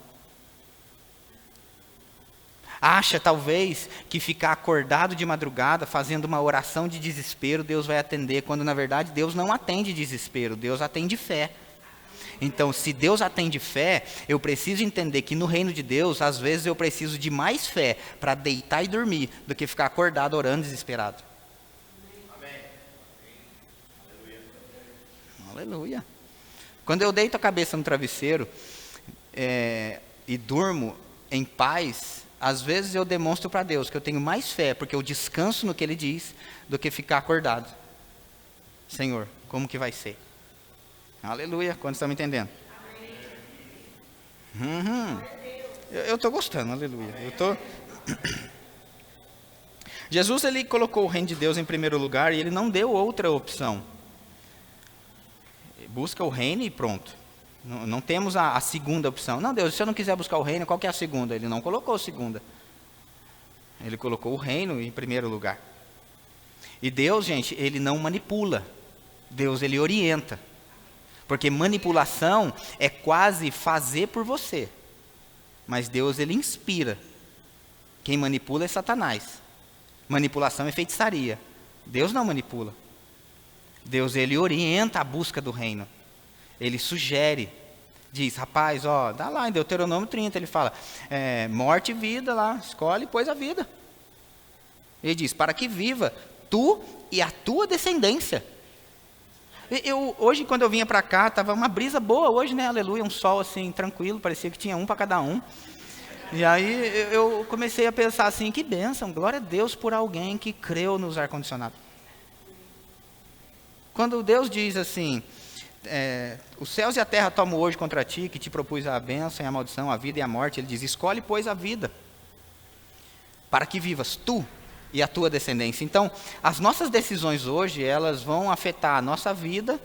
Acha talvez que ficar acordado de madrugada fazendo uma oração de desespero, Deus vai atender, quando na verdade Deus não atende desespero, Deus atende fé. Então, se Deus atende fé, eu preciso entender que no reino de Deus, às vezes eu preciso de mais fé para deitar e dormir do que ficar acordado orando desesperado. Amém. Aleluia. Quando eu deito a cabeça no travesseiro e durmo em paz, às vezes eu demonstro para Deus que eu tenho mais fé, porque eu descanso no que Ele diz, do que ficar acordado. Senhor, como que vai ser? Aleluia, quantos estão me entendendo? Eu estou gostando, aleluia. Jesus, ele colocou o reino de Deus em primeiro lugar e ele não deu outra opção. Busca o reino e pronto. Não temos a segunda opção. Não, Deus, se eu não quiser buscar o reino, qual que é a segunda? Ele não colocou a segunda. Ele colocou o reino em primeiro lugar. E Deus, gente, ele não manipula. Deus, ele orienta. Porque manipulação é quase fazer por você. Mas Deus, ele inspira. Quem manipula é Satanás. Manipulação é feitiçaria. Deus não manipula. Deus, ele orienta a busca do reino. Ele sugere. Diz, rapaz, ó, dá lá em Deuteronômio 30, ele fala, morte e vida lá, escolhe, pois a vida. Ele diz, para que viva tu e a tua descendência. Hoje, quando eu vinha para cá, estava uma brisa boa hoje, né? Aleluia, um sol assim, tranquilo, parecia que tinha um para cada um. E aí eu comecei a pensar assim, que bênção, glória a Deus por alguém que creu nos ar-condicionados. Quando Deus diz assim, os céus e a terra tomam hoje contra ti, que te propus a bênção e a maldição, a vida e a morte, ele diz, escolhe, pois, a vida, para que vivas tu e a tua descendência. Então, as nossas decisões hoje, elas vão afetar a nossa vida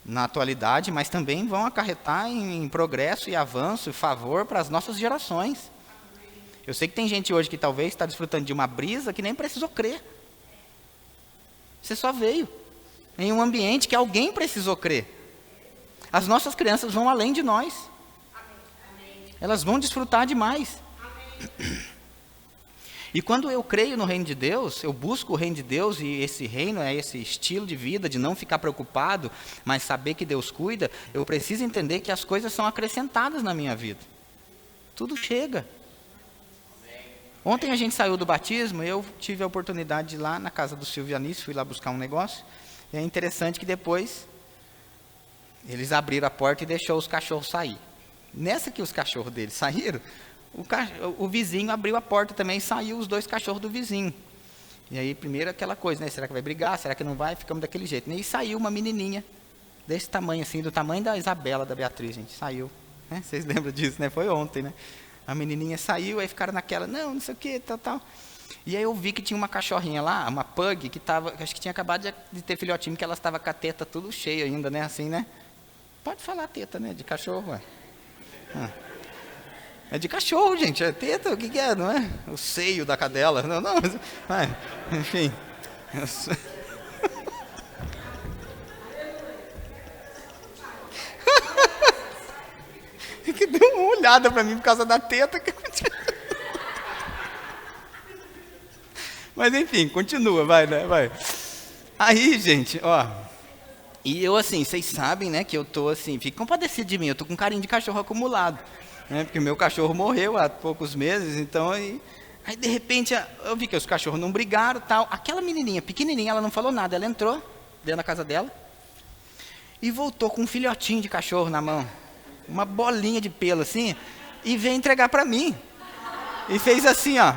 na atualidade, mas também vão acarretar em progresso e avanço e favor para as nossas gerações. Eu sei que tem gente hoje que talvez está desfrutando de uma brisa que nem precisou crer. Você só veio em um ambiente que alguém precisou crer. As nossas crianças vão além de nós. Elas vão desfrutar demais. E quando eu creio no reino de Deus, eu busco o reino de Deus, e esse reino é esse estilo de vida, de não ficar preocupado, mas saber que Deus cuida, eu preciso entender que as coisas são acrescentadas na minha vida. Tudo chega. Ontem a gente saiu do batismo, eu tive a oportunidade de ir lá na casa do Silvio Anísio, fui lá buscar um negócio, e é interessante que depois eles abriram a porta e deixou os cachorros sair. Nessa que os cachorros deles saíram, o vizinho abriu a porta também e saiu os dois cachorros do vizinho. E aí, primeiro aquela coisa, né? Será que vai brigar? Será que não vai? Ficamos daquele jeito. E aí saiu uma menininha, desse tamanho assim, do tamanho da Isabela, da Beatriz, gente. Saiu. Né? Vocês lembram disso, né? Foi ontem, né? A menininha saiu, aí ficaram naquela, não sei o que, tal. E aí eu vi que tinha uma cachorrinha lá, uma pug, que acho que tinha acabado de ter filhotinho, que ela estava com a teta tudo cheia ainda, né? Assim, né? Pode falar teta, né? De cachorro, ué. É de cachorro, gente. É teta, o que é, não é? O seio da cadela. Não, mas, enfim. Que deu uma olhada para mim por causa da teta. Mas enfim, continua, vai, né? Vai. Aí, gente, ó. E eu assim, vocês sabem, né, que eu tô assim, fica compadecido de mim, eu tô com um carinho de cachorro acumulado. Né, porque meu cachorro morreu há poucos meses, então aí de repente eu vi que os cachorros não brigaram, tal. Aquela menininha, pequenininha, ela não falou nada, ela entrou dentro da casa dela e voltou com um filhotinho de cachorro na mão, uma bolinha de pelo assim, e veio entregar para mim. E fez assim, ó.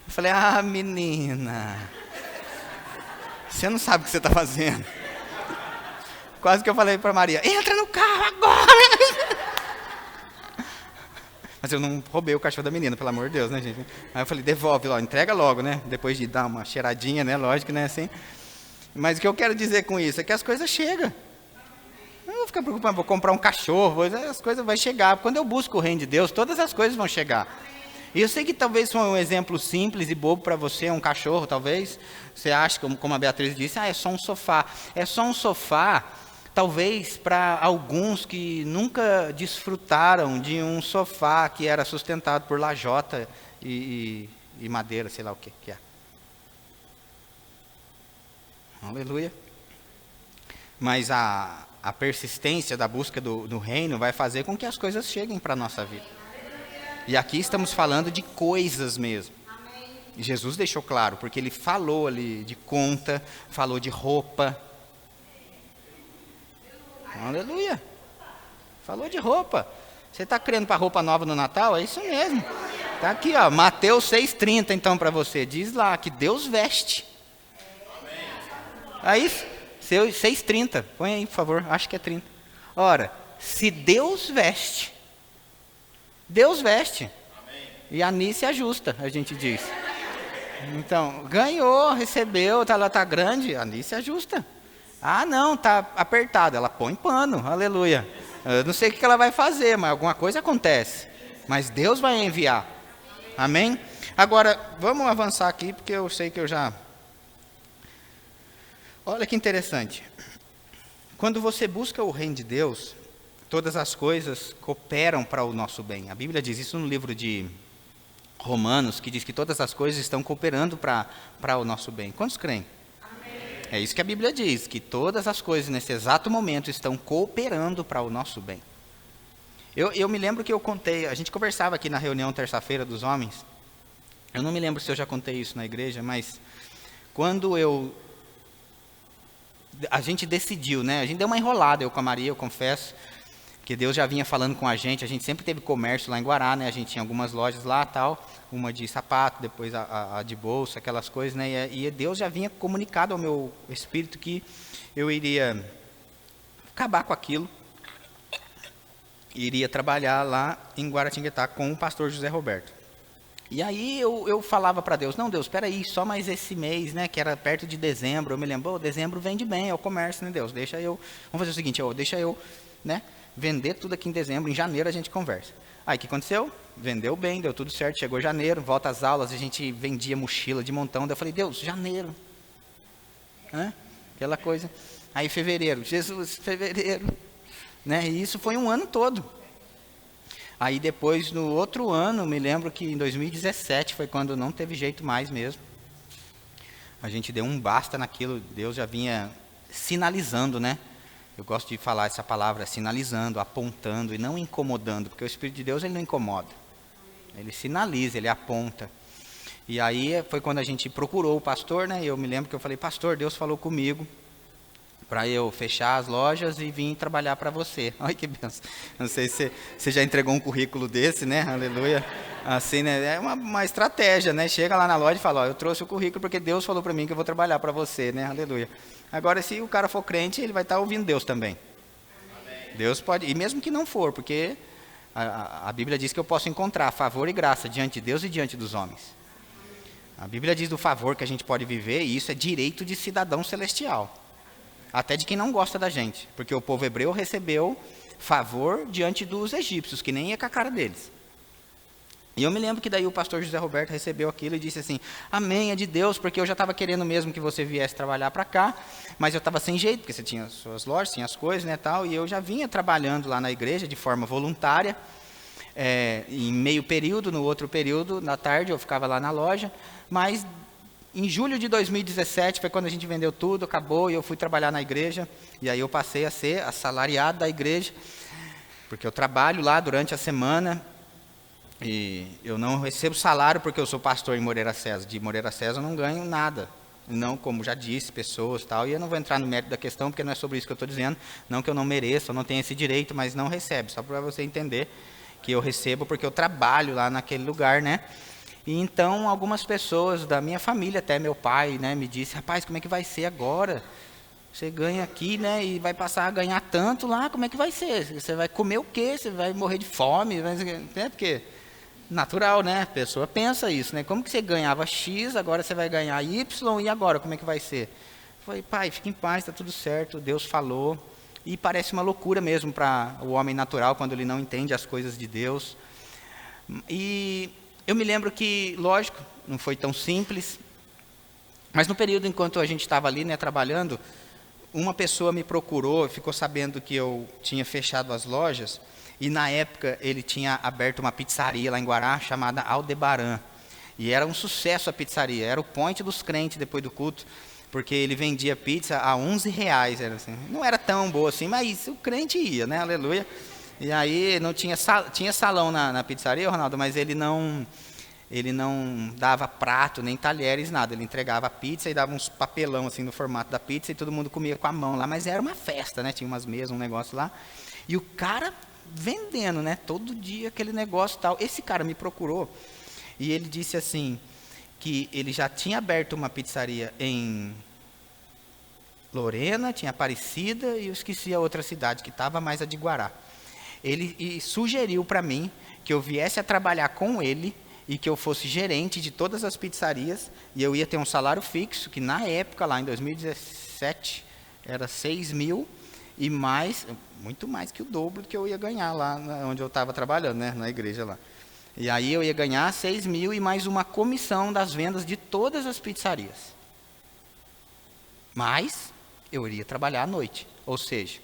Eu falei, menina, você não sabe o que você está fazendo. Quase que eu falei para Maria, entra no carro agora. Mas eu não roubei o cachorro da menina, pelo amor de Deus, né, gente? Aí eu falei, devolve, entrega logo, né? Depois de dar uma cheiradinha, né? Lógico, né? Assim. Mas o que eu quero dizer com isso é que as coisas chegam. Eu não vou ficar preocupado, vou comprar um cachorro, as coisas vão chegar. Quando eu busco o reino de Deus, todas as coisas vão chegar. E eu sei que talvez foi um exemplo simples e bobo para você, um cachorro talvez. Você acha, como a Beatriz disse, é só um sofá. É só um sofá, talvez para alguns que nunca desfrutaram de um sofá que era sustentado por lajota e madeira, sei lá o que é. Aleluia. Mas a persistência da busca do reino vai fazer com que as coisas cheguem para a nossa vida. E aqui estamos falando de coisas mesmo. E Jesus deixou claro, porque ele falou ali de conta, falou de roupa. Aleluia. Falou de roupa. Você está crendo para roupa nova no Natal? É isso mesmo. Está aqui, ó, Mateus 6,30 então para você. Diz lá que Deus veste. Aí, 6,30. Põe aí, por favor. Acho que é 30. Ora, se Deus veste, Deus veste. E a Nice ajusta, a gente diz. Então, ganhou, recebeu, ela está grande, a Nice ajusta. Ah, não, está apertado. Ela põe pano, aleluia. Eu não sei o que ela vai fazer, mas alguma coisa acontece. Mas Deus vai enviar. Amém? Agora, vamos avançar aqui, porque eu sei que eu já... Olha que interessante. Quando você busca o reino de Deus, todas as coisas cooperam para o nosso bem. A Bíblia diz isso no livro de Romanos, que diz que todas as coisas estão cooperando para o nosso bem. Quantos creem? Amém. É isso que a Bíblia diz, que todas as coisas nesse exato momento estão cooperando para o nosso bem. Eu me lembro que eu contei, a gente conversava aqui na reunião terça-feira dos homens, eu não me lembro se eu já contei isso na igreja, mas quando a gente decidiu, né? A gente deu uma enrolada, eu com a Maria, eu confesso, que Deus já vinha falando com a gente sempre teve comércio lá em Guará, né? A gente tinha algumas lojas lá, tal, uma de sapato, depois a de bolsa, aquelas coisas, né? E Deus já vinha comunicado ao meu espírito que eu iria acabar com aquilo, e iria trabalhar lá em Guaratinguetá com o pastor José Roberto. E aí eu falava para Deus, não, Deus, espera aí, só mais esse mês, né, que era perto de dezembro, eu me lembro, dezembro vende bem, é o comércio, né, Deus, vamos fazer o seguinte, deixa eu, né, vender tudo aqui em dezembro, em janeiro a gente conversa. Aí o que aconteceu? Vendeu bem, deu tudo certo, chegou janeiro, volta às aulas, a gente vendia mochila de montão, daí eu falei, Deus, janeiro, aquela coisa. Aí fevereiro, Jesus, fevereiro, né, e isso foi um ano todo. Aí depois, no outro ano, me lembro que em 2017 foi quando não teve jeito mais mesmo. A gente deu um basta naquilo, Deus já vinha sinalizando, né? Eu gosto de falar essa palavra, sinalizando, apontando e não incomodando, porque o Espírito de Deus ele não incomoda. Ele sinaliza, ele aponta. E aí foi quando a gente procurou o pastor, né? E eu me lembro que eu falei, pastor, Deus falou comigo para eu fechar as lojas e vir trabalhar para você. Olha que benção. Não sei se você já entregou um currículo desse, né? Aleluia. Assim, né? É uma estratégia, né? Chega lá na loja e fala, eu trouxe o currículo porque Deus falou para mim que eu vou trabalhar para você, né? Aleluia. Agora, se o cara for crente, ele vai estar ouvindo Deus também. Amém. Deus pode, e mesmo que não for, porque a Bíblia diz que eu posso encontrar favor e graça diante de Deus e diante dos homens. A Bíblia diz do favor que a gente pode viver, e isso é direito de cidadão celestial. Até de quem não gosta da gente, porque o povo hebreu recebeu favor diante dos egípcios, que nem ia com a cara deles. E eu me lembro que daí o pastor José Roberto recebeu aquilo e disse assim, amém, é de Deus, porque eu já estava querendo mesmo que você viesse trabalhar para cá, mas eu estava sem jeito, porque você tinha as suas lojas, tinha as coisas, né, tal, e eu já vinha trabalhando lá na igreja de forma voluntária, em meio período, no outro período, na tarde eu ficava lá na loja, mas em julho de 2017 foi quando a gente vendeu tudo, acabou, e eu fui trabalhar na igreja, e aí eu passei a ser assalariado da igreja, porque eu trabalho lá durante a semana, e eu não recebo salário porque eu sou pastor em Moreira César. De Moreira César eu não ganho nada, não, como já disse, pessoas e tal, e eu não vou entrar no mérito da questão, porque não é sobre isso que eu estou dizendo, não que eu não mereça, eu não tenho esse direito, mas não recebe, só para você entender que eu recebo porque eu trabalho lá naquele lugar, né? E então algumas pessoas da minha família, até meu pai, né, me disse, rapaz, como é que vai ser agora? Você ganha aqui, né, e vai passar a ganhar tanto lá, como é que vai ser? Você vai comer o quê? Você vai morrer de fome? Porque natural, né? A pessoa pensa isso, né? Como que você ganhava X, agora você vai ganhar Y, e agora como é que vai ser? Eu falei, pai, fique em paz, está tudo certo, Deus falou. E parece uma loucura mesmo para o homem natural, quando ele não entende as coisas de Deus. E eu me lembro que, lógico, não foi tão simples, mas no período enquanto a gente estava ali, né, trabalhando, uma pessoa me procurou, ficou sabendo que eu tinha fechado as lojas, e na época ele tinha aberto uma pizzaria lá em Guará, chamada Aldebaran. E era um sucesso a pizzaria, era o point dos crentes depois do culto, porque ele vendia pizza a R$11, era assim. Não era tão boa assim, mas o crente ia, né, aleluia. E aí não tinha, tinha salão na pizzaria, Ronaldo, mas ele não dava prato, nem talheres, nada. Ele entregava a pizza e dava uns papelão assim no formato da pizza e todo mundo comia com a mão lá. Mas era uma festa, né? Tinha umas mesas, um negócio lá. E o cara vendendo, né? Todo dia aquele negócio e tal. Esse cara me procurou e ele disse assim, que ele já tinha aberto uma pizzaria em Lorena, tinha Aparecida e eu esqueci a outra cidade que estava, mais a de Guará. Ele sugeriu para mim que eu viesse a trabalhar com ele e que eu fosse gerente de todas as pizzarias, e eu ia ter um salário fixo, que na época, lá em 2017, era 6 mil, e mais, muito mais que o dobro que eu ia ganhar lá onde eu estava trabalhando, né, na igreja lá. E aí eu ia ganhar 6 mil e mais uma comissão das vendas de todas as pizzarias. Mas eu iria trabalhar à noite, ou seja,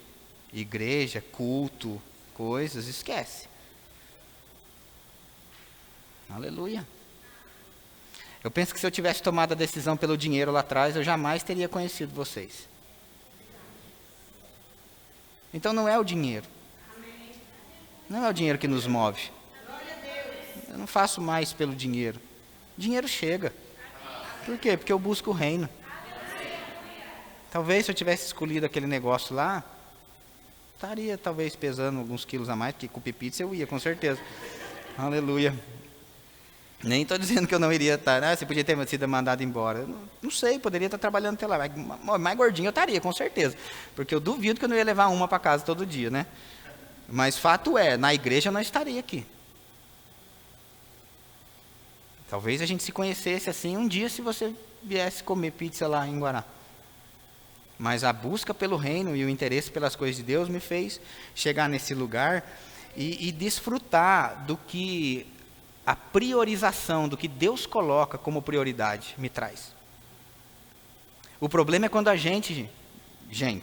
igreja, culto, coisas, esquece. Aleluia. Eu penso que se eu tivesse tomado a decisão pelo dinheiro lá atrás, eu jamais teria conhecido vocês. Então não é o dinheiro. Não é o dinheiro que nos move. Eu não faço mais pelo dinheiro. Dinheiro chega. Por quê? Porque eu busco o reino. Talvez se eu tivesse escolhido aquele negócio lá, estaria talvez pesando alguns quilos a mais, porque com pizza eu ia, com certeza. Aleluia. Nem estou dizendo que eu não iria estar, né? Você podia ter sido mandado embora. Não sei, poderia estar trabalhando até lá. Mais gordinho eu estaria, com certeza. Porque eu duvido que eu não ia levar uma para casa todo dia, né? Mas fato é, na igreja eu não estaria aqui. Talvez a gente se conhecesse assim um dia se você viesse comer pizza lá em Guará. Mas a busca pelo reino e o interesse pelas coisas de Deus me fez chegar nesse lugar e desfrutar do que a priorização, do que Deus coloca como prioridade me traz. O problema é quando a gente, não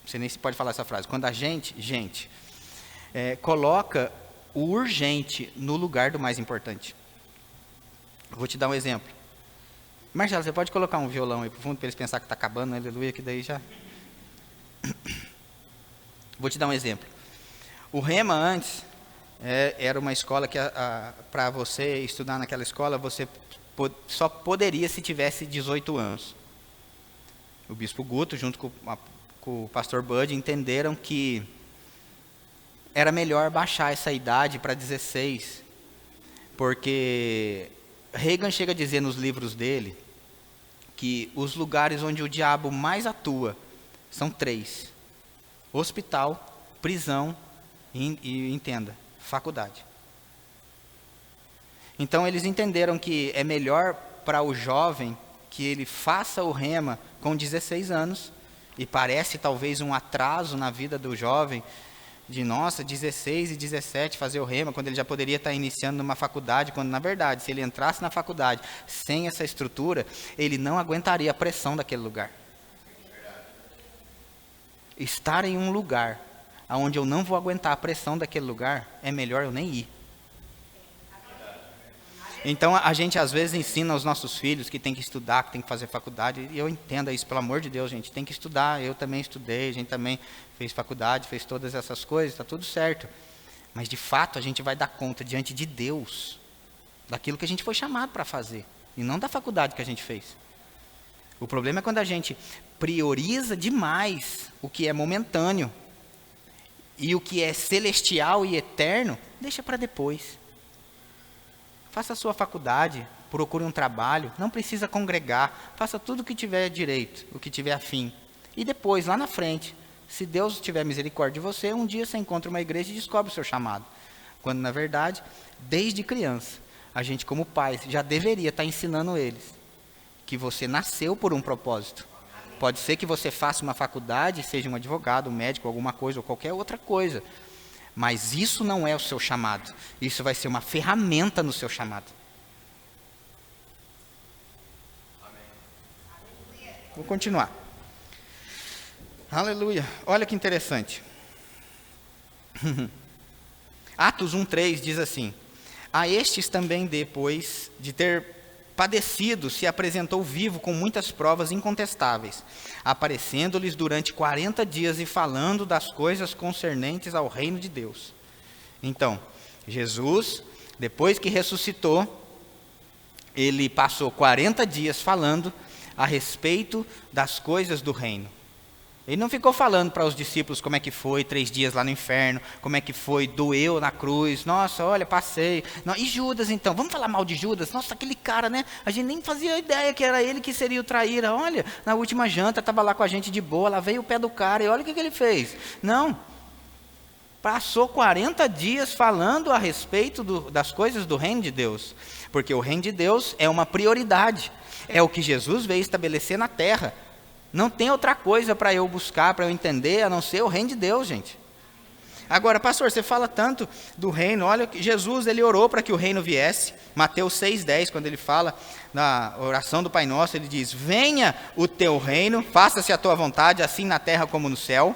sei nem se pode falar essa frase, quando a gente, coloca o urgente no lugar do mais importante. Vou te dar um exemplo. Marcelo, você pode colocar um violão aí pro fundo para eles pensar que está acabando, aleluia, que daí já... Vou te dar um exemplo. O Rema antes era uma escola que para você estudar naquela escola, você só poderia se tivesse 18 anos. O Bispo Guto, junto com o pastor Bud, entenderam que era melhor baixar essa idade para 16, porque Reagan chega a dizer nos livros dele que os lugares onde o diabo mais atua são 3: hospital, prisão e entenda, faculdade. Então eles entenderam que é melhor para o jovem que ele faça o Rema com 16 anos, e parece talvez um atraso na vida do jovem, de nossa, 16 e 17 fazer o Rema, quando ele já poderia estar iniciando numa faculdade, quando na verdade, se ele entrasse na faculdade sem essa estrutura, ele não aguentaria a pressão daquele lugar. Estar em um lugar onde eu não vou aguentar a pressão daquele lugar, é melhor eu nem ir. Então a gente às vezes ensina aos nossos filhos que tem que estudar, que tem que fazer faculdade, e eu entendo isso, pelo amor de Deus, gente, tem que estudar, eu também estudei, a gente também fez faculdade, fez todas essas coisas, está tudo certo. Mas de fato a gente vai dar conta diante de Deus daquilo que a gente foi chamado para fazer, e não da faculdade que a gente fez. O problema é quando a gente prioriza demais o que é momentâneo, e o que é celestial e eterno, deixa para depois. Faça a sua faculdade, procure um trabalho, não precisa congregar, faça tudo o que tiver direito, o que tiver afim. E depois, lá na frente, se Deus tiver misericórdia de você, um dia você encontra uma igreja e descobre o seu chamado. Quando, na verdade, desde criança, a gente como pais já deveria estar ensinando eles que você nasceu por um propósito. Pode ser que você faça uma faculdade, seja um advogado, um médico, alguma coisa, ou qualquer outra coisa. Mas isso não é o seu chamado. Isso vai ser uma ferramenta no seu chamado. Vou continuar. Aleluia. Olha que interessante. Atos 1:3 diz assim: a estes também, depois de ter padecido, se apresentou vivo com muitas provas incontestáveis, aparecendo-lhes durante 40 dias e falando das coisas concernentes ao reino de Deus. Então, Jesus, depois que ressuscitou, ele passou 40 dias falando a respeito das coisas do reino. Ele não ficou falando para os discípulos como é que foi 3 dias lá no inferno, como é que foi, doeu na cruz, nossa, olha, passei. Não, e Judas então, vamos falar mal de Judas? Nossa, aquele cara, né? A gente nem fazia ideia que era ele que seria o traíra. Olha, na última janta, estava lá com a gente de boa, lá veio o pé do cara e olha o que ele fez. Não, passou 40 dias falando a respeito das coisas do reino de Deus, porque o reino de Deus é uma prioridade, é o que Jesus veio estabelecer na terra. Não tem outra coisa para eu buscar, para eu entender, a não ser o reino de Deus, gente. Agora, pastor, você fala tanto do reino. Olha, Jesus, ele orou para que o reino viesse. Mateus 6:10, quando ele fala na oração do Pai Nosso, ele diz: venha o teu reino, faça-se a tua vontade, assim na terra como no céu.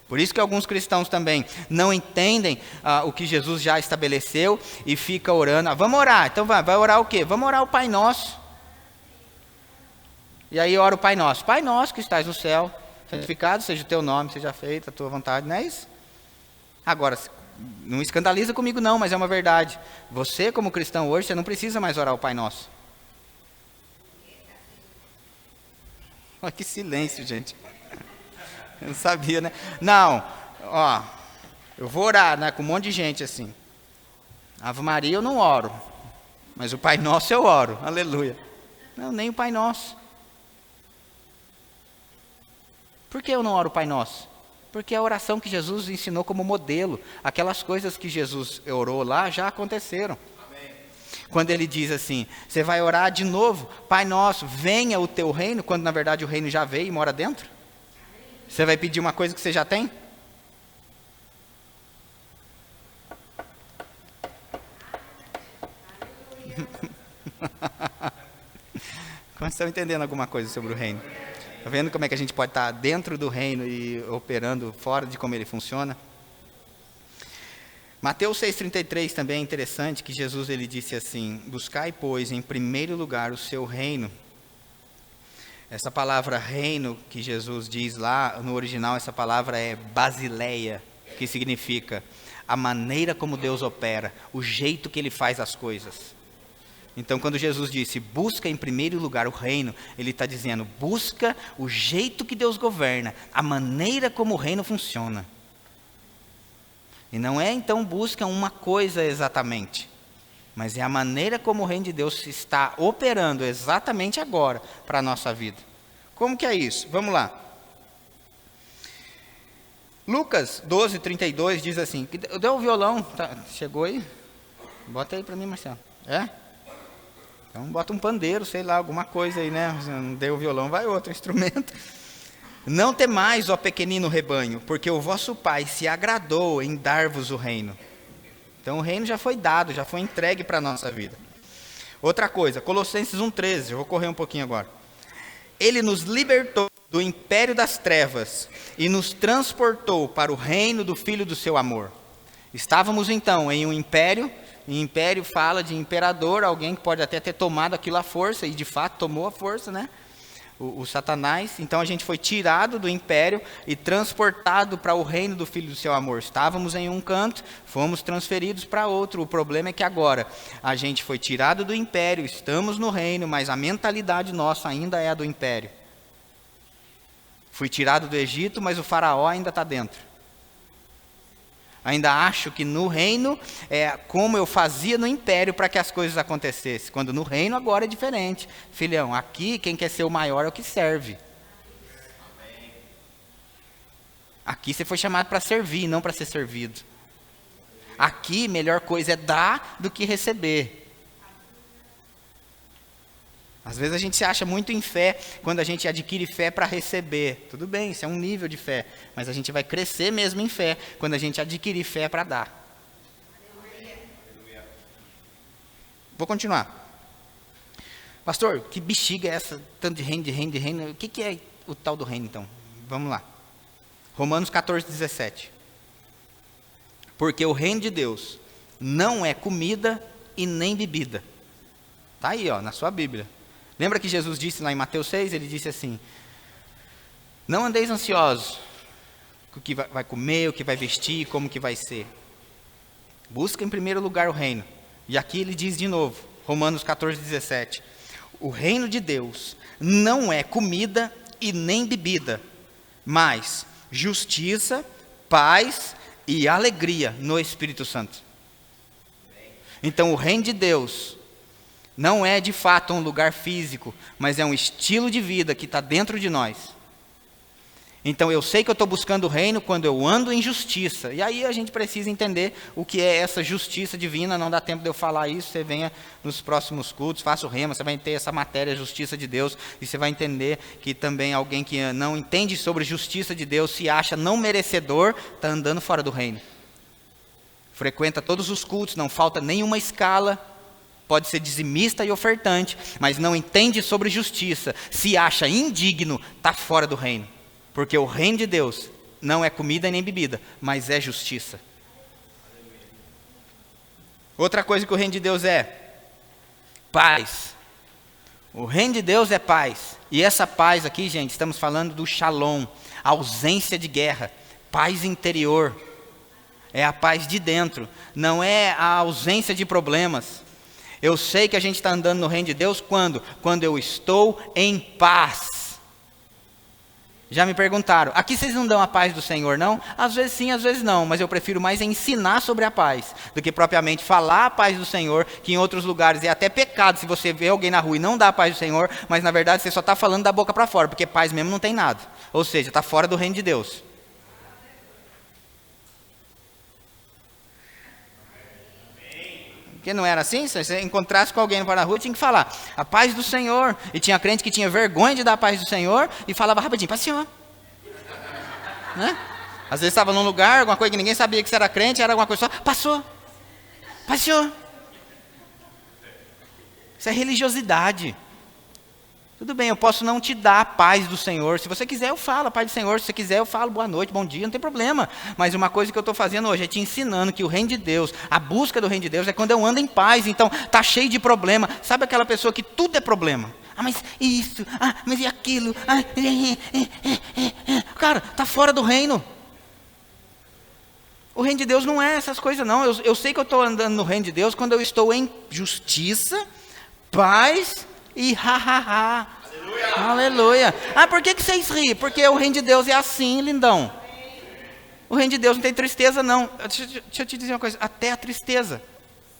Por isso que alguns cristãos também não entendem o que Jesus já estabeleceu e fica orando. Vamos orar, então vai orar o quê? Vamos orar o Pai Nosso. E aí ora o Pai Nosso. Pai Nosso que estás no céu, santificado seja o teu nome, seja feita a tua vontade. Não é isso? Agora, não escandaliza comigo não, mas é uma verdade. Você como cristão hoje, você não precisa mais orar o Pai Nosso. Olha que silêncio, gente. Eu não sabia, né? Não, ó, eu vou orar, né, com um monte de gente assim. Ave Maria eu não oro, mas o Pai Nosso eu oro. Aleluia. Não, nem o Pai Nosso. Por que eu não oro o Pai Nosso? Porque é a oração que Jesus ensinou como modelo. Aquelas coisas que Jesus orou lá já aconteceram. Amém. Quando ele diz assim, você vai orar de novo, Pai Nosso, venha o teu reino, quando na verdade o reino já veio e mora dentro. Você vai pedir uma coisa que você já tem? Quando estão entendendo alguma coisa sobre o reino? Está vendo como é que a gente pode estar dentro do reino e operando fora de como ele funciona? Mateus 6,33 também é interessante, que Jesus ele disse assim, buscai, pois, em primeiro lugar o seu reino. Essa palavra reino que Jesus diz lá, no original essa palavra é basileia, que significa a maneira como Deus opera, o jeito que ele faz as coisas. Então, quando Jesus disse, busca em primeiro lugar o reino, ele está dizendo, busca o jeito que Deus governa, a maneira como o reino funciona. E não é, então, busca uma coisa exatamente, mas é a maneira como o reino de Deus está operando exatamente agora para a nossa vida. Como que é isso? Vamos lá. Lucas 12:32 diz assim, deu o violão, tá, chegou aí? Bota aí para mim, Marcelo. É? Então bota um pandeiro, sei lá, alguma coisa aí, né? Se não deu o violão, vai outro instrumento. Não temais, ó pequenino rebanho, porque o vosso Pai se agradou em dar-vos o reino. Então o reino já foi dado, já foi entregue para a nossa vida. Outra coisa, Colossenses 1:13, eu vou correr um pouquinho agora. Ele nos libertou do império das trevas e nos transportou para o reino do Filho do seu amor. Estávamos então em um império. E império fala de imperador, alguém que pode até ter tomado aquilo à força, e de fato tomou a força, né? O Satanás. Então a gente foi tirado do império e transportado para o reino do Filho do seu amor. Estávamos em um canto, fomos transferidos para outro. O problema é que agora a gente foi tirado do império, estamos no reino, mas a mentalidade nossa ainda é a do império. Fui tirado do Egito, mas o faraó ainda está dentro. Ainda acho que no reino é como eu fazia no império para que as coisas acontecessem. Quando no reino agora é diferente. Filhão, aqui quem quer ser o maior é o que serve. Aqui você foi chamado para servir, não para ser servido. Aqui melhor coisa é dar do que receber. Às vezes a gente se acha muito em fé quando a gente adquire fé para receber. Tudo bem, isso é um nível de fé. Mas a gente vai crescer mesmo em fé quando a gente adquirir fé para dar. Vou continuar. Pastor, que bexiga é essa? Tanto de reino. O que é o tal do reino, então? Vamos lá. Romanos 14, 17. Porque o reino de Deus não é comida e nem bebida. Está aí, ó, na sua Bíblia. Lembra que Jesus disse lá em Mateus 6? Ele disse assim: não andeis ansiosos com o que vai comer, o que vai vestir, como que vai ser. Busca em primeiro lugar o reino. E aqui ele diz de novo, Romanos 14, 17. O reino de Deus não é comida e nem bebida, mas justiça, paz e alegria no Espírito Santo. Então o reino de Deus não é de fato um lugar físico, mas é um estilo de vida que está dentro de nós. Então eu sei que eu estou buscando o reino quando eu ando em justiça. E aí a gente precisa entender o que é essa justiça divina. Não dá tempo de eu falar isso, você venha nos próximos cultos, faça o rema, você vai ter essa matéria, justiça de Deus, e você vai entender que também alguém que não entende sobre justiça de Deus, se acha não merecedor, está andando fora do reino. Frequenta todos os cultos, não falta nenhuma escala, pode ser dizimista e ofertante, mas não entende sobre justiça, se acha indigno, está fora do reino. Porque o reino de Deus não é comida e nem bebida, mas é justiça. Outra coisa que o reino de Deus é paz. O reino de Deus é paz. E essa paz aqui, gente, estamos falando do shalom, ausência de guerra, paz interior. É a paz de dentro, não é a ausência de problemas. Eu sei que a gente está andando no reino de Deus quando eu estou em paz. Já me perguntaram, aqui vocês não dão a paz do Senhor, não? Às vezes sim, às vezes não, mas eu prefiro mais ensinar sobre a paz, do que propriamente falar a paz do Senhor, que em outros lugares é até pecado se você vê alguém na rua e não dá a paz do Senhor, mas na verdade você só está falando da boca para fora, porque paz mesmo não tem nada. Ou seja, está fora do reino de Deus. Porque não era assim? Se você encontrasse com alguém na rua, tinha que falar a paz do Senhor. E tinha crente que tinha vergonha de dar a paz do Senhor e falava rapidinho, paz do Senhor. Né? Às vezes estava num lugar, alguma coisa que ninguém sabia que você era crente, era alguma coisa só, passou. Paz do Senhor. Isso é religiosidade. Tudo bem, eu posso não te dar a paz do Senhor. Se você quiser, eu falo a paz do Senhor. Se você quiser, eu falo boa noite, bom dia, não tem problema. Mas uma coisa que eu estou fazendo hoje é te ensinando que o reino de Deus, a busca do reino de Deus é quando eu ando em paz. Então, está cheio de problema. Sabe aquela pessoa que tudo é problema? Ah, mas isso, mas e aquilo? Cara, está fora do reino. O reino de Deus não é essas coisas, não. Eu sei que eu estou andando no reino de Deus quando eu estou em justiça, paz e Aleluia. Aleluia. Por que vocês riem? Porque o reino de Deus é assim, lindão. O reino de Deus não tem tristeza, não. Deixa eu te dizer uma coisa, até a tristeza.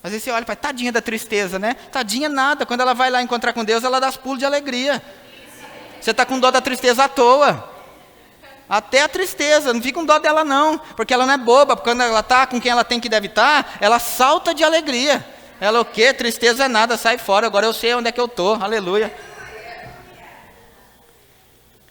Às vezes você olha e fala, tadinha da tristeza, né? Tadinha nada, quando ela vai lá encontrar com Deus, ela dá os pulos de alegria. Você está com dó da tristeza à toa. Até a tristeza, não fica com dó dela não, porque ela não é boba, porque quando ela está com quem ela tem que deve estar, ela salta de alegria. Ela o quê? Tristeza é nada, sai fora, agora eu sei onde é que eu estou, aleluia.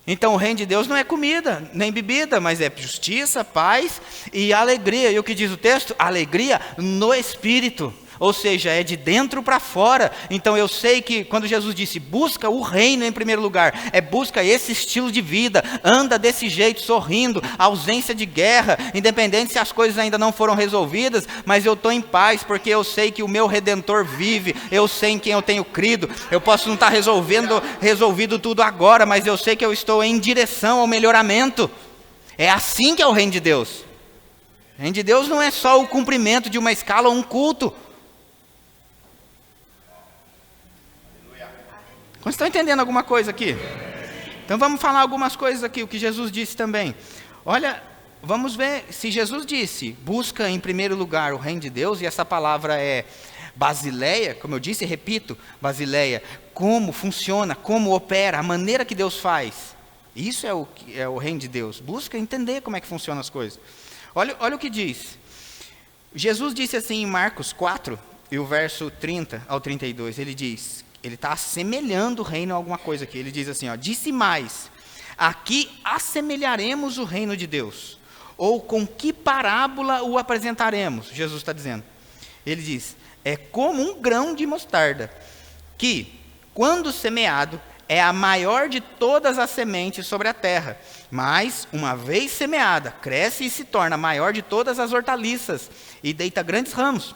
Então o reino de Deus não é comida, nem bebida, mas é justiça, paz e alegria. E o que diz o texto? Alegria no Espírito. Ou seja, é de dentro para fora. Então eu sei que quando Jesus disse, busca o reino em primeiro lugar, busca esse estilo de vida, anda desse jeito, sorrindo, ausência de guerra, independente se as coisas ainda não foram resolvidas, mas eu estou em paz, porque eu sei que o meu Redentor vive, eu sei em quem eu tenho crido. Eu posso não estar resolvido tudo agora, mas eu sei que eu estou em direção ao melhoramento. É assim que é o reino de Deus. O reino de Deus não é só o cumprimento de uma escala ou um culto. Vocês estão entendendo alguma coisa aqui? Então vamos falar algumas coisas aqui, o que Jesus disse também. Olha, vamos ver, se Jesus disse, busca em primeiro lugar o reino de Deus, e essa palavra é basileia, como eu disse, repito, basileia, como funciona, como opera, a maneira que Deus faz. Isso é o reino de Deus, busca entender como é que funcionam as coisas. Olha o que diz. Jesus disse assim em Marcos 4, e o verso 30 ao 32, ele diz Ele está assemelhando o reino a alguma coisa aqui. Ele diz assim, ó, disse mais, aqui assemelharemos o reino de Deus, ou com que parábola o apresentaremos? Jesus está dizendo. Ele diz, é como um grão de mostarda, que, quando semeado, é a maior de todas as sementes sobre a terra. Mas, uma vez semeada, cresce e se torna a maior de todas as hortaliças, e deita grandes ramos,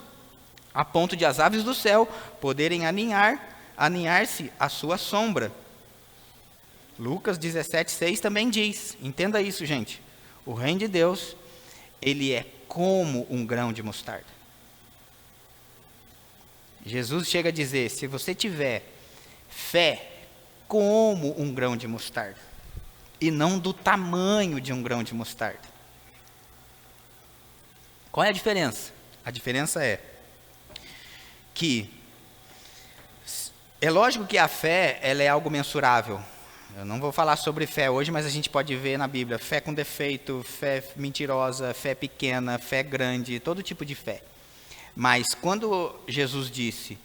a ponto de as aves do céu poderem aninhar-se à sua sombra. Lucas 17:6 também diz, entenda isso, gente, o reino de Deus, ele é como um grão de mostarda. Jesus chega a dizer, se você tiver fé como um grão de mostarda, e não do tamanho de um grão de mostarda. Qual é a diferença? A diferença é que, é lógico que a fé, ela é algo mensurável. Eu não vou falar sobre fé hoje, mas a gente pode ver na Bíblia, fé com defeito, fé mentirosa, fé pequena, fé grande, todo tipo de fé. Mas quando Jesus disse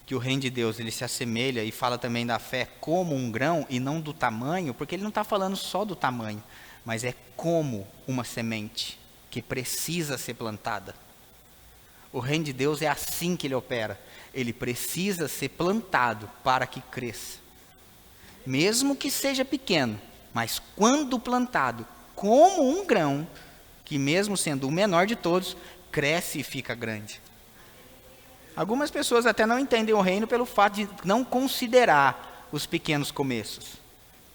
que o reino de Deus ele se assemelha e fala também da fé como um grão e não do tamanho, porque ele não está falando só do tamanho, mas é como uma semente que precisa ser plantada. O reino de Deus é assim que ele opera. Ele precisa ser plantado para que cresça. Mesmo que seja pequeno, mas quando plantado como um grão, que mesmo sendo o menor de todos, cresce e fica grande. Algumas pessoas até não entendem o reino pelo fato de não considerar os pequenos começos.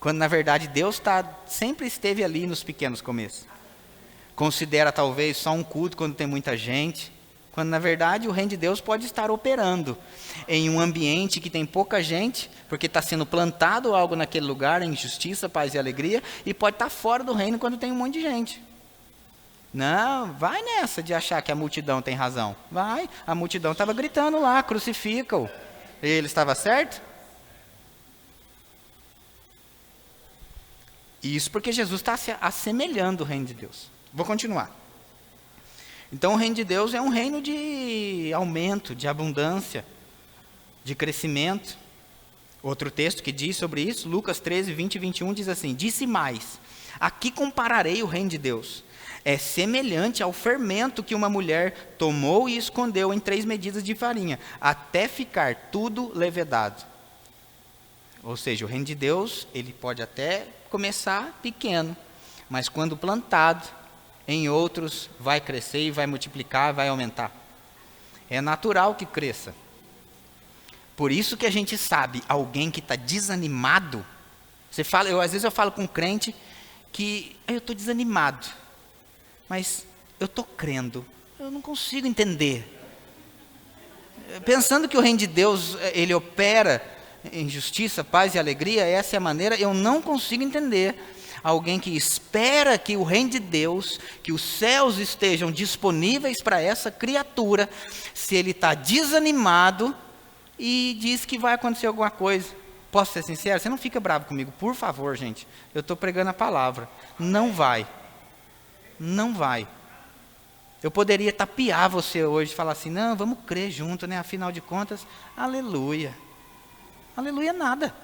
Quando na verdade Deus sempre esteve ali nos pequenos começos. Considera talvez só um culto quando tem muita gente. Quando na verdade o reino de Deus pode estar operando em um ambiente que tem pouca gente, porque está sendo plantado algo naquele lugar, em justiça, paz e alegria, e pode estar fora do reino quando tem um monte de gente. Não, vai nessa de achar que a multidão tem razão. Vai, a multidão estava gritando lá, crucifica-o. Ele estava certo? Isso porque Jesus está se assemelhando ao reino de Deus. Vou continuar. Então o reino de Deus é um reino de aumento, de abundância, de crescimento. Outro texto que diz sobre isso, Lucas 13, 20 e 21, diz assim, disse mais, aqui compararei o reino de Deus. É semelhante ao fermento que uma mulher tomou e escondeu em 3 medidas de farinha, até ficar tudo levedado. Ou seja, o reino de Deus, ele pode até começar pequeno, mas quando plantado, em outros vai crescer e vai multiplicar, vai aumentar. É natural que cresça. Por isso que a gente sabe, alguém que está desanimado, às vezes eu falo com um crente que eu estou desanimado. Mas eu estou crendo, eu não consigo entender. Pensando que o reino de Deus, ele opera em justiça, paz e alegria, essa é a maneira, eu não consigo entender. Alguém que espera que o reino de Deus, que os céus estejam disponíveis para essa criatura, se ele está desanimado e diz que vai acontecer alguma coisa. Posso ser sincero? Você não fica bravo comigo, por favor, gente. Eu estou pregando a palavra. Não vai. Não vai. Eu poderia tapear você hoje e falar assim, não, vamos crer junto, né? Afinal de contas, aleluia. Aleluia nada.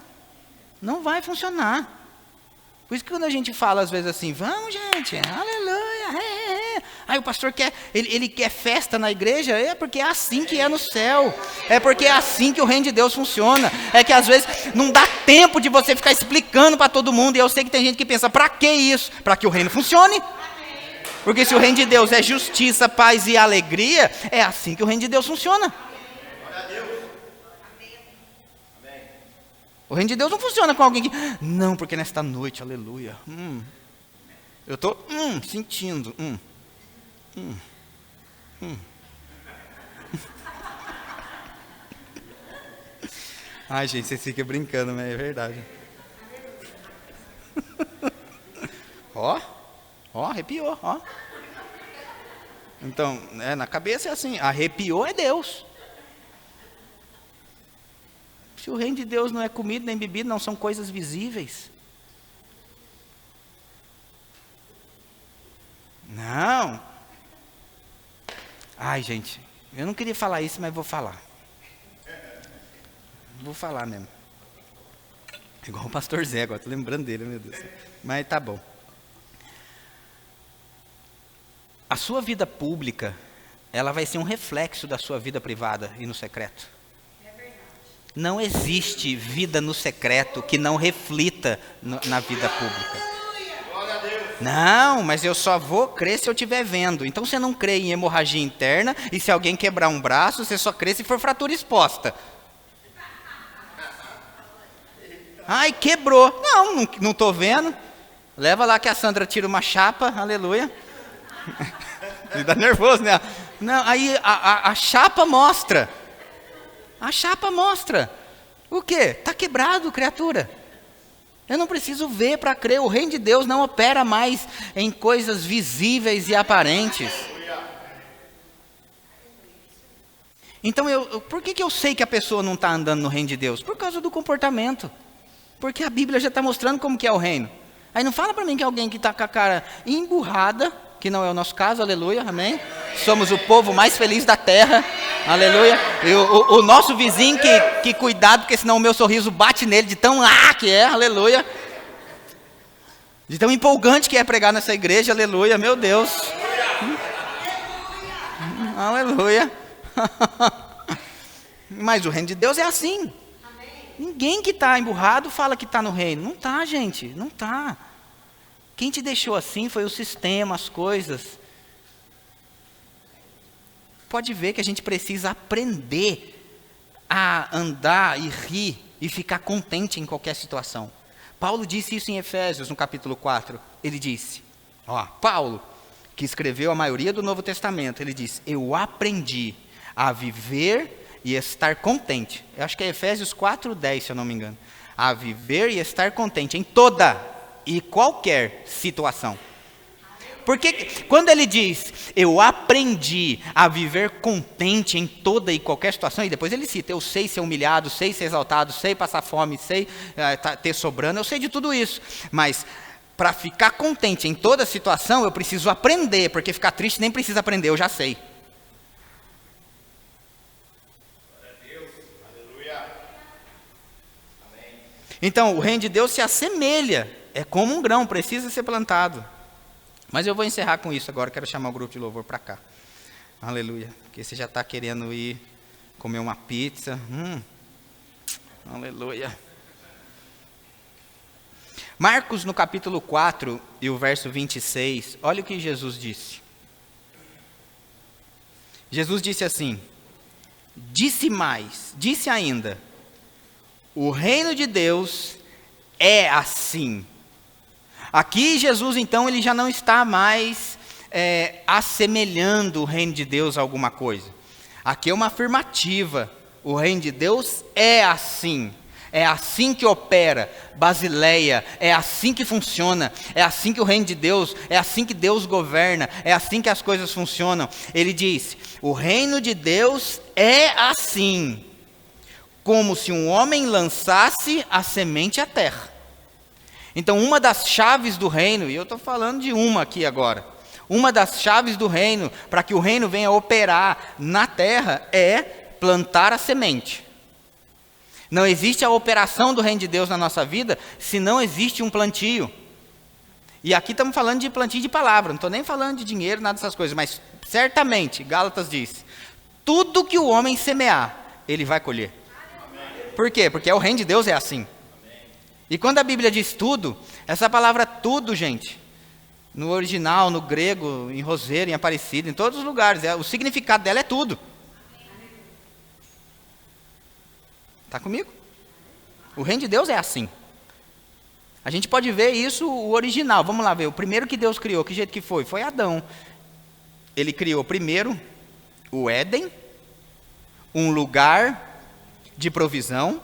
Não vai funcionar. Por isso que quando a gente fala às vezes assim, vamos gente, aleluia. Aí o pastor ele quer festa na igreja, é porque é assim que é no céu. É porque é assim que o reino de Deus funciona. É que às vezes não dá tempo de você ficar explicando para todo mundo. E eu sei que tem gente que pensa, para que isso? Para que o reino funcione. Porque se o reino de Deus é justiça, paz e alegria, é assim que o reino de Deus funciona. O reino de Deus não funciona com alguém que... Não, porque nesta noite, aleluia. Eu estou sentindo. Ai, gente, vocês ficam brincando, mas é verdade. Ó, arrepiou, ó. Então, na cabeça é assim, arrepiou é Deus. Se o reino de Deus não é comida nem bebida, não são coisas visíveis. Não. Ai, gente, eu não queria falar isso, mas vou falar. Vou falar mesmo. Igual o pastor Zé, agora tô lembrando dele, meu Deus. Mas tá bom. A sua vida pública, ela vai ser um reflexo da sua vida privada e no secreto. Não existe vida no secreto que não reflita na vida pública. Não, mas eu só vou crer se eu estiver vendo. Então você não crê em hemorragia interna, e se alguém quebrar um braço, você só crê se for fratura exposta. Ai, quebrou. Não estou vendo. Leva lá que a Sandra tira uma chapa, aleluia. Me dá nervoso, né? Não, aí a chapa mostra. A chapa mostra. O quê? Está quebrado, criatura. Eu não preciso ver para crer. O reino de Deus não opera mais em coisas visíveis e aparentes. Então, por que eu sei que a pessoa não está andando no reino de Deus? Por causa do comportamento. Porque a Bíblia já está mostrando como que é o reino. Aí não fala para mim que é alguém que está com a cara emburrada, que não é o nosso caso, aleluia, amém? Somos o povo mais feliz da terra, aleluia. E o nosso vizinho que cuidado, porque senão o meu sorriso bate nele de tão que é, aleluia. De tão empolgante que é pregar nessa igreja, aleluia, meu Deus. Aleluia. Mas o reino de Deus é assim. Ninguém que está emburrado fala que está no reino. Não está, gente, não está. Quem te deixou assim foi o sistema, as coisas. Pode ver que a gente precisa aprender a andar e rir e ficar contente em qualquer situação. Paulo disse isso em Efésios, no capítulo 4. Ele disse, Paulo, que escreveu a maioria do Novo Testamento, ele disse, eu aprendi a viver e estar contente. Eu acho que é Efésios 4:10, se eu não me engano. A viver e estar contente em toda e qualquer situação. Porque quando ele diz, eu aprendi a viver contente em toda e qualquer situação, e depois ele cita, eu sei ser humilhado, sei ser exaltado, sei passar fome, sei ter sobrando, eu sei de tudo isso. Mas para ficar contente em toda situação, eu preciso aprender, porque ficar triste nem precisa aprender, eu já sei. Então, o reino de Deus se assemelha, é como um grão, precisa ser plantado. Mas eu vou encerrar com isso agora, quero chamar o grupo de louvor para cá. Aleluia, porque você já está querendo ir comer uma pizza. Aleluia. Marcos, no capítulo 4 e o verso 26, olha o que Jesus disse. Jesus disse assim, disse ainda, o reino de Deus é assim. Aqui Jesus, então, ele já não está mais assemelhando o reino de Deus a alguma coisa. Aqui é uma afirmativa. O reino de Deus é assim. É assim que opera, Basileia, é assim que funciona, é assim que o reino de Deus, é assim que Deus governa, é assim que as coisas funcionam. Ele diz, o reino de Deus é assim, como se um homem lançasse a semente à terra. Então, uma das chaves do reino, e eu estou falando de uma aqui agora, uma das chaves do reino, para que o reino venha operar na terra, é plantar a semente. Não existe a operação do reino de Deus na nossa vida, se não existe um plantio. E aqui estamos falando de plantio de palavra, não estou nem falando de dinheiro, nada dessas coisas, mas certamente, Gálatas diz, tudo que o homem semear, ele vai colher. Por quê? Porque o reino de Deus é assim. E quando a Bíblia diz tudo, essa palavra tudo, gente, no original, no grego, em Roseiro, em Aparecida, em todos os lugares, o significado dela é tudo. Está comigo? O reino de Deus é assim. A gente pode ver isso, o original. Vamos lá ver, o primeiro que Deus criou, que jeito que foi? Foi Adão. Ele criou primeiro o Éden, um lugar de provisão.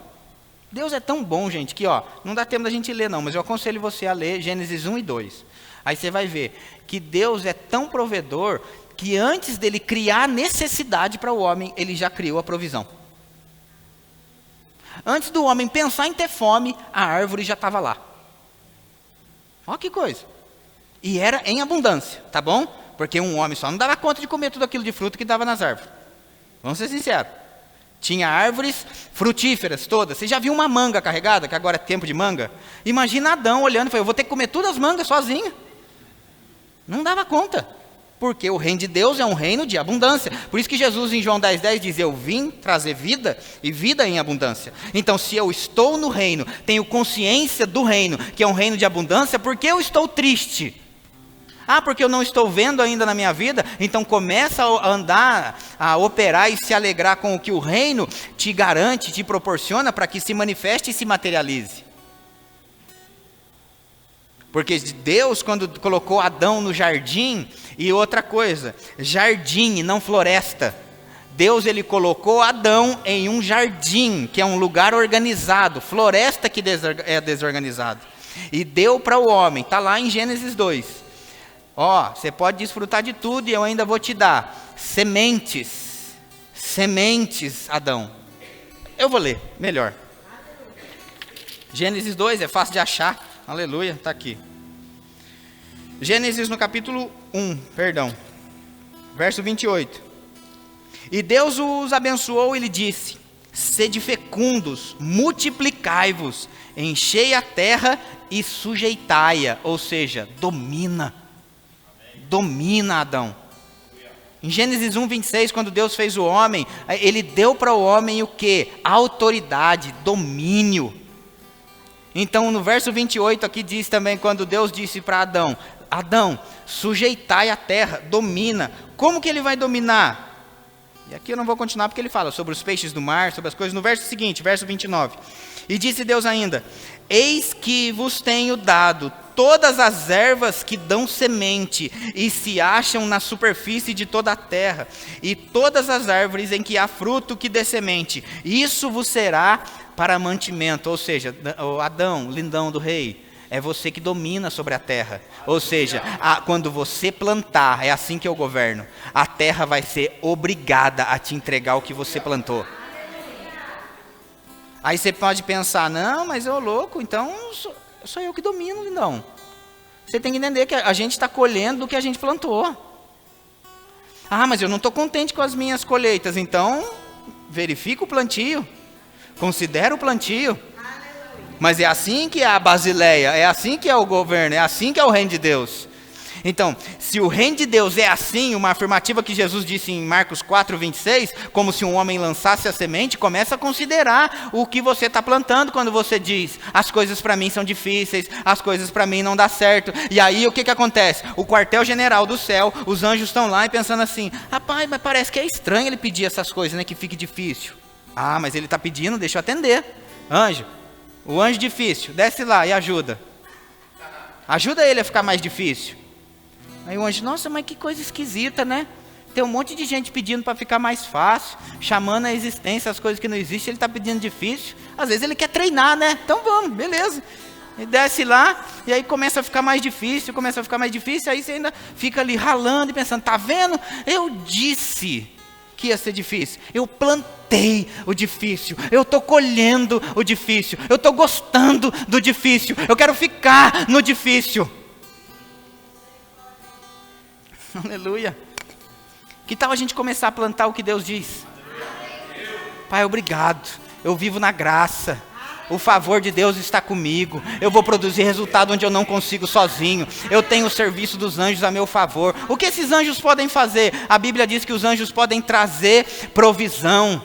Deus é tão bom, gente, que não dá tempo da gente ler não, mas eu aconselho você a ler Gênesis 1 e 2. Aí você vai ver que Deus é tão provedor que antes dele criar a necessidade para o homem, ele já criou a provisão. Antes do homem pensar em ter fome, a árvore já estava lá. Olha que coisa. E era em abundância, tá bom? Porque um homem só não dava conta de comer tudo aquilo de fruto que dava nas árvores. Vamos ser sinceros. Tinha árvores frutíferas todas. Você já viu uma manga carregada, que agora é tempo de manga? Imagina Adão olhando e falando, eu vou ter que comer todas as mangas sozinho. Não dava conta. Porque o reino de Deus é um reino de abundância. Por isso que Jesus em João 10,10 diz, eu vim trazer vida e vida em abundância. Então se eu estou no reino, tenho consciência do reino, que é um reino de abundância, por que eu estou triste? Ah, porque eu não estou vendo ainda na minha vida? Então começa a andar, a operar e se alegrar com o que o reino te garante, te proporciona para que se manifeste e se materialize. Porque Deus, quando colocou Adão no jardim, e outra coisa, jardim e não floresta. Deus, ele colocou Adão em um jardim, que é um lugar organizado, floresta que é desorganizado. E deu para o homem, está lá em Gênesis 2. Ó, você pode desfrutar de tudo e eu ainda vou te dar sementes, Adão. Eu vou ler, melhor. Gênesis 2, é fácil de achar. Aleluia, está aqui. Gênesis no capítulo 1, verso 28. E Deus os abençoou e lhe disse, sede fecundos, multiplicai-vos, enchei a terra e sujeitai-a, ou seja, domina Adão. Em Gênesis 1, 26, quando Deus fez o homem, ele deu para o homem o quê? Autoridade, domínio. Então no verso 28 aqui diz também, quando Deus disse para Adão, Adão, sujeitai a terra, domina. Como que ele vai dominar? E aqui eu não vou continuar porque ele fala sobre os peixes do mar, sobre as coisas. No verso seguinte, verso 29. E disse Deus ainda, eis que vos tenho dado todas as ervas que dão semente e se acham na superfície de toda a terra, e todas as árvores em que há fruto que dê semente, isso vos será para mantimento. Ou seja, Adão, lindão do rei, é você que domina sobre a terra. Ou seja, quando você plantar, é assim que eu governo, a terra vai ser obrigada a te entregar o que você plantou. Aí você pode pensar, não, mas eu louco, então sou eu que domino, lindão. Você tem que entender que a gente está colhendo do que a gente plantou. Ah, mas eu não estou contente com as minhas colheitas, então verifica o plantio, considera o plantio. Mas é assim que é a Basileia, é assim que é o governo, é assim que é o reino de Deus. Então, se o reino de Deus é assim, uma afirmativa que Jesus disse em Marcos 4, 26, como se um homem lançasse a semente, começa a considerar o que você está plantando quando você diz, as coisas para mim são difíceis, as coisas para mim não dá certo. E aí o que acontece? O quartel-general do céu, os anjos estão lá e pensando assim, rapaz, mas parece que é estranho ele pedir essas coisas, né, que fique difícil. Ah, mas ele está pedindo, deixa eu atender. Anjo, o anjo difícil, desce lá e ajuda. Ajuda ele a ficar mais difícil. Aí o anjo, nossa, mas que coisa esquisita, né? Tem um monte de gente pedindo para ficar mais fácil, chamando a existência as coisas que não existem, ele está pedindo difícil. Às vezes ele quer treinar, né? Então vamos, beleza. E desce lá, e aí começa a ficar mais difícil, aí você ainda fica ali ralando e pensando, tá vendo? Eu disse que ia ser difícil, eu plantei o difícil, eu estou colhendo o difícil, eu estou gostando do difícil, eu quero ficar no difícil. Aleluia. Que tal a gente começar a plantar o que Deus diz? Pai, obrigado, eu vivo na graça, o favor de Deus está comigo, eu vou produzir resultado onde eu não consigo sozinho, eu tenho o serviço dos anjos a meu favor. O que esses anjos podem fazer? A Bíblia diz que os anjos podem trazer provisão.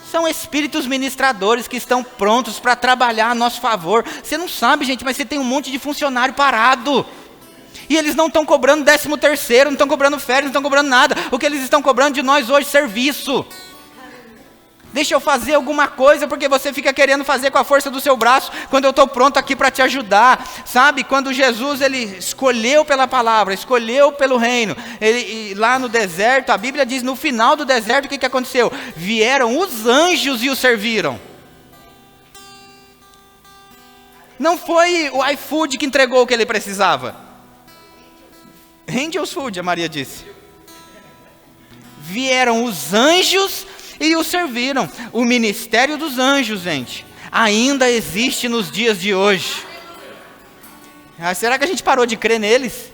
São espíritos ministradores que estão prontos para trabalhar a nosso favor. Você não sabe, gente, mas você tem um monte de funcionário parado. E eles não estão cobrando 13º, não estão cobrando férias, não estão cobrando nada. O que eles estão cobrando de nós hoje? Serviço. Deixa eu fazer alguma coisa, porque você fica querendo fazer com a força do seu braço, quando eu estou pronto aqui para te ajudar. Sabe, quando Jesus ele escolheu pela palavra, escolheu pelo reino, lá no deserto, a Bíblia diz, no final do deserto, o que aconteceu? Vieram os anjos e o serviram. Não foi o iFood que entregou o que ele precisava. Angels Food, a Maria disse. Vieram os anjos e o serviram. O ministério dos anjos, gente, ainda existe nos dias de hoje. Será que a gente parou de crer neles?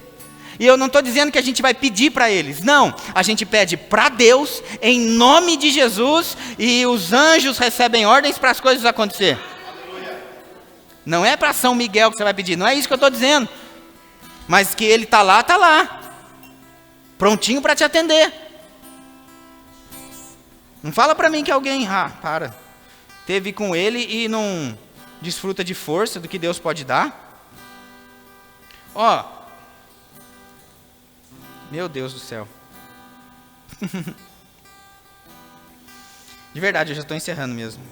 E eu não estou dizendo que a gente vai pedir para eles. Não, a gente pede para Deus, em nome de Jesus, e os anjos recebem ordens para as coisas acontecer. Não é para São Miguel que você vai pedir, não é isso que eu estou dizendo. Mas que ele está lá, prontinho para te atender. Não fala para mim que alguém, teve com ele e não desfruta de força do que Deus pode dar. Meu Deus do céu. De verdade, eu já estou encerrando mesmo.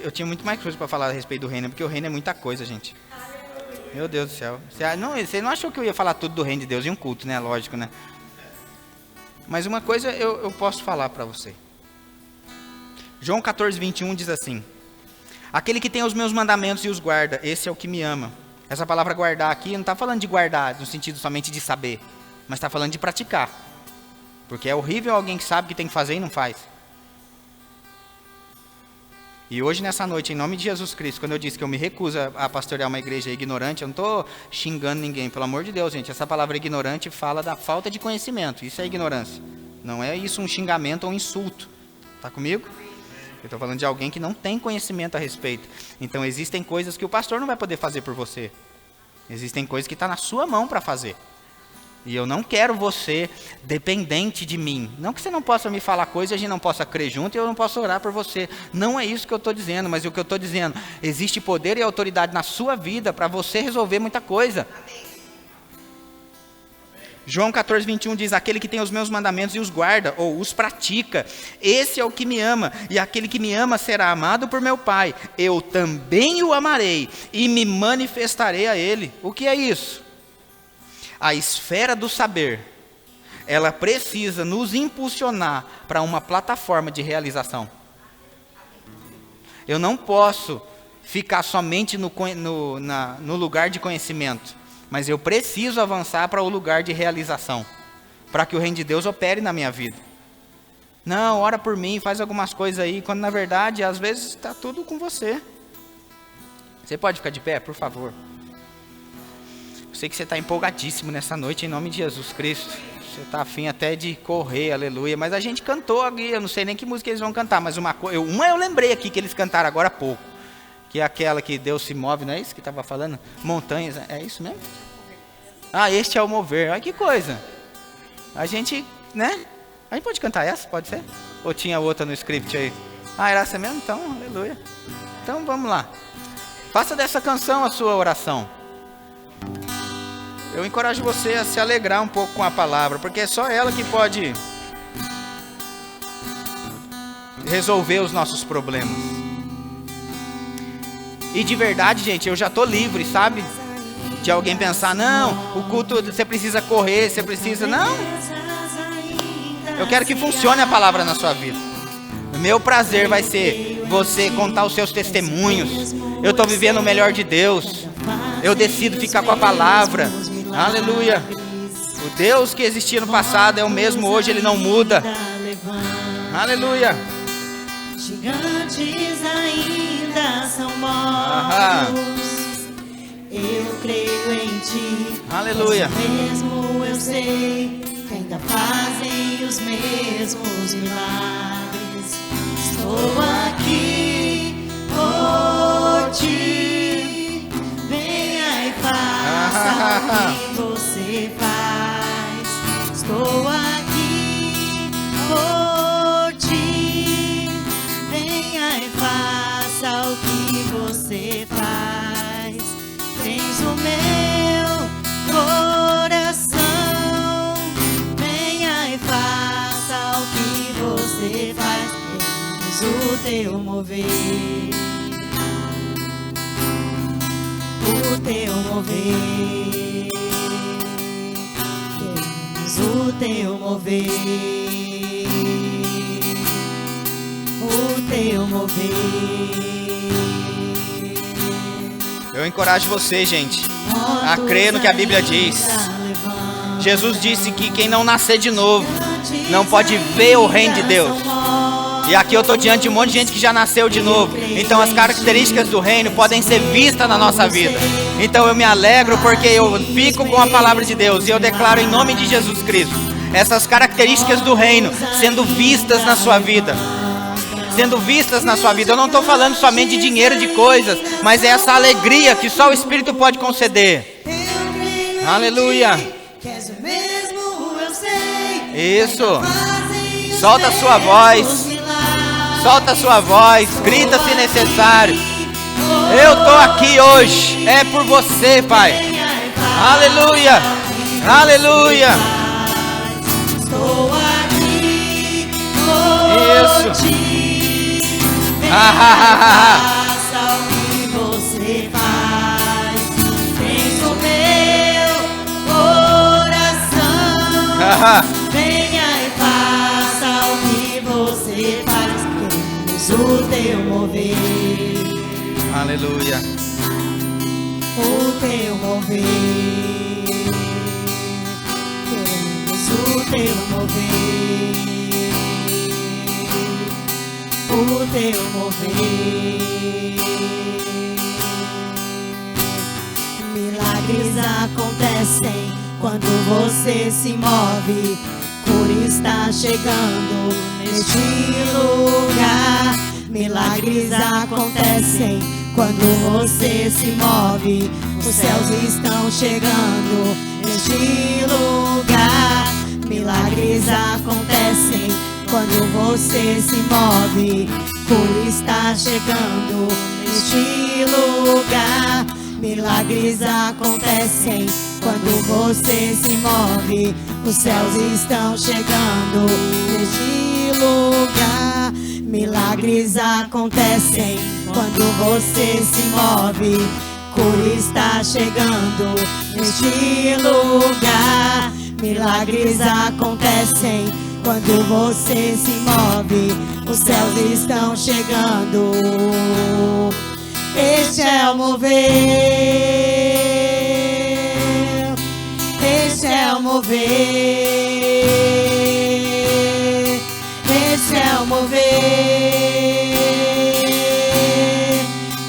Eu tinha muito mais coisa para falar a respeito do reino, porque o reino é muita coisa, gente. Meu Deus do céu. Você não achou que eu ia falar tudo do reino de Deus em um culto, né? Lógico, né? Mas uma coisa eu posso falar para você. João 14, 21 diz assim: aquele que tem os meus mandamentos e os guarda, esse é o que me ama. Essa palavra guardar aqui não está falando de guardar no sentido somente de saber, mas está falando de praticar. Porque é horrível alguém que sabe que tem que fazer e não faz. E hoje, nessa noite, em nome de Jesus Cristo, quando eu disse que eu me recuso a pastorear uma igreja ignorante, eu não estou xingando ninguém, pelo amor de Deus, gente. Essa palavra ignorante fala da falta de conhecimento. Isso é ignorância. Não é isso um xingamento ou um insulto. Está comigo? Eu estou falando de alguém que não tem conhecimento a respeito. Então, existem coisas que o pastor não vai poder fazer por você. Existem coisas que estão na sua mão para fazer. E eu não quero você dependente de mim. Não que você não possa me falar coisas e a gente não possa crer junto e eu não posso orar por você. Não é isso que eu estou dizendo, mas o que eu estou dizendo, existe poder e autoridade na sua vida para você resolver muita coisa. João 14, 21 diz: aquele que tem os meus mandamentos e os guarda, ou os pratica, esse é o que me ama, e aquele que me ama será amado por meu Pai. Eu também o amarei e me manifestarei a ele. O que é isso? A esfera do saber, ela precisa nos impulsionar para uma plataforma de realização. Eu não posso ficar somente no lugar de conhecimento, mas eu preciso avançar para o lugar de realização, para que o reino de Deus opere na minha vida. Não, ora por mim, faz algumas coisas aí, quando na verdade, às vezes, está tudo com você. Você pode ficar de pé, por favor? Sei que você está empolgadíssimo nessa noite, em nome de Jesus Cristo. Você está afim até de correr, aleluia. Mas a gente cantou aqui, eu não sei nem que música eles vão cantar, mas uma eu lembrei aqui que eles cantaram agora há pouco. Que é aquela que Deus se move, não é isso que estava falando? Montanhas, é isso mesmo? Este é o mover, olha que coisa. A gente, né? A gente pode cantar essa, pode ser? Ou tinha outra no script aí? Era essa mesmo? Então, aleluia. Então vamos lá. Faça dessa canção a sua oração. Eu encorajo você a se alegrar um pouco com a palavra, porque é só ela que pode resolver os nossos problemas. E de verdade, gente, eu já estou livre, sabe? De alguém pensar, não, o culto, você precisa correr, você precisa... Não! Eu quero que funcione a palavra na sua vida. O meu prazer vai ser você contar os seus testemunhos. Eu estou vivendo o melhor de Deus. Eu decido ficar com a palavra. Aleluia. O Deus que existia no passado é o mesmo hoje, Ele não muda. Aleluia. Gigantes ainda são mortos. Eu creio em Ti. Aleluia. Mesmo eu sei que ainda fazem os mesmos milagres. Estou aqui por Ti. Venha e faça o que Você faz. Estou aqui por Ti. Venha e faça o que Você faz. Tens o meu coração. Venha e faça o que Você faz. Temos o Teu mover. O Teu mover. Temos o Teu mover. O Teu mover. Eu encorajo você, gente, a crer no que a Bíblia diz. Jesus disse que quem não nascer de novo não pode ver o reino de Deus. E aqui eu estou diante de um monte de gente que já nasceu de novo. Então as características do reino podem ser vistas na nossa vida. Então eu me alegro porque eu fico com a palavra de Deus. E eu declaro em nome de Jesus Cristo essas características do reino sendo vistas na sua vida. Sendo vistas na sua vida. Eu não estou falando somente de dinheiro, de coisas, mas é essa alegria que só o Espírito pode conceder. Aleluia. Isso. Solta a sua voz. Solta a sua voz. Grita se necessário. Eu estou aqui hoje. É por você, Pai. Aleluia. Aleluia. Isso. Faça o que você faz. Tens o meu coração. Venha e faça o que você faz. Queremos o teu mover. Aleluia. O teu mover. Queremos o teu mover. O teu mover. Milagres acontecem quando você se move. Cura está chegando neste lugar. Milagres acontecem quando você se move. Os céus estão chegando neste lugar. Milagres acontecem quando você se move. Cura está chegando neste lugar. Milagres acontecem quando você se move. Os céus estão chegando neste lugar. Milagres acontecem quando você se move. Cura está chegando neste lugar. Milagres acontecem quando você se move. Os céus estão chegando. Este é o mover. Este é o mover. Este é o mover.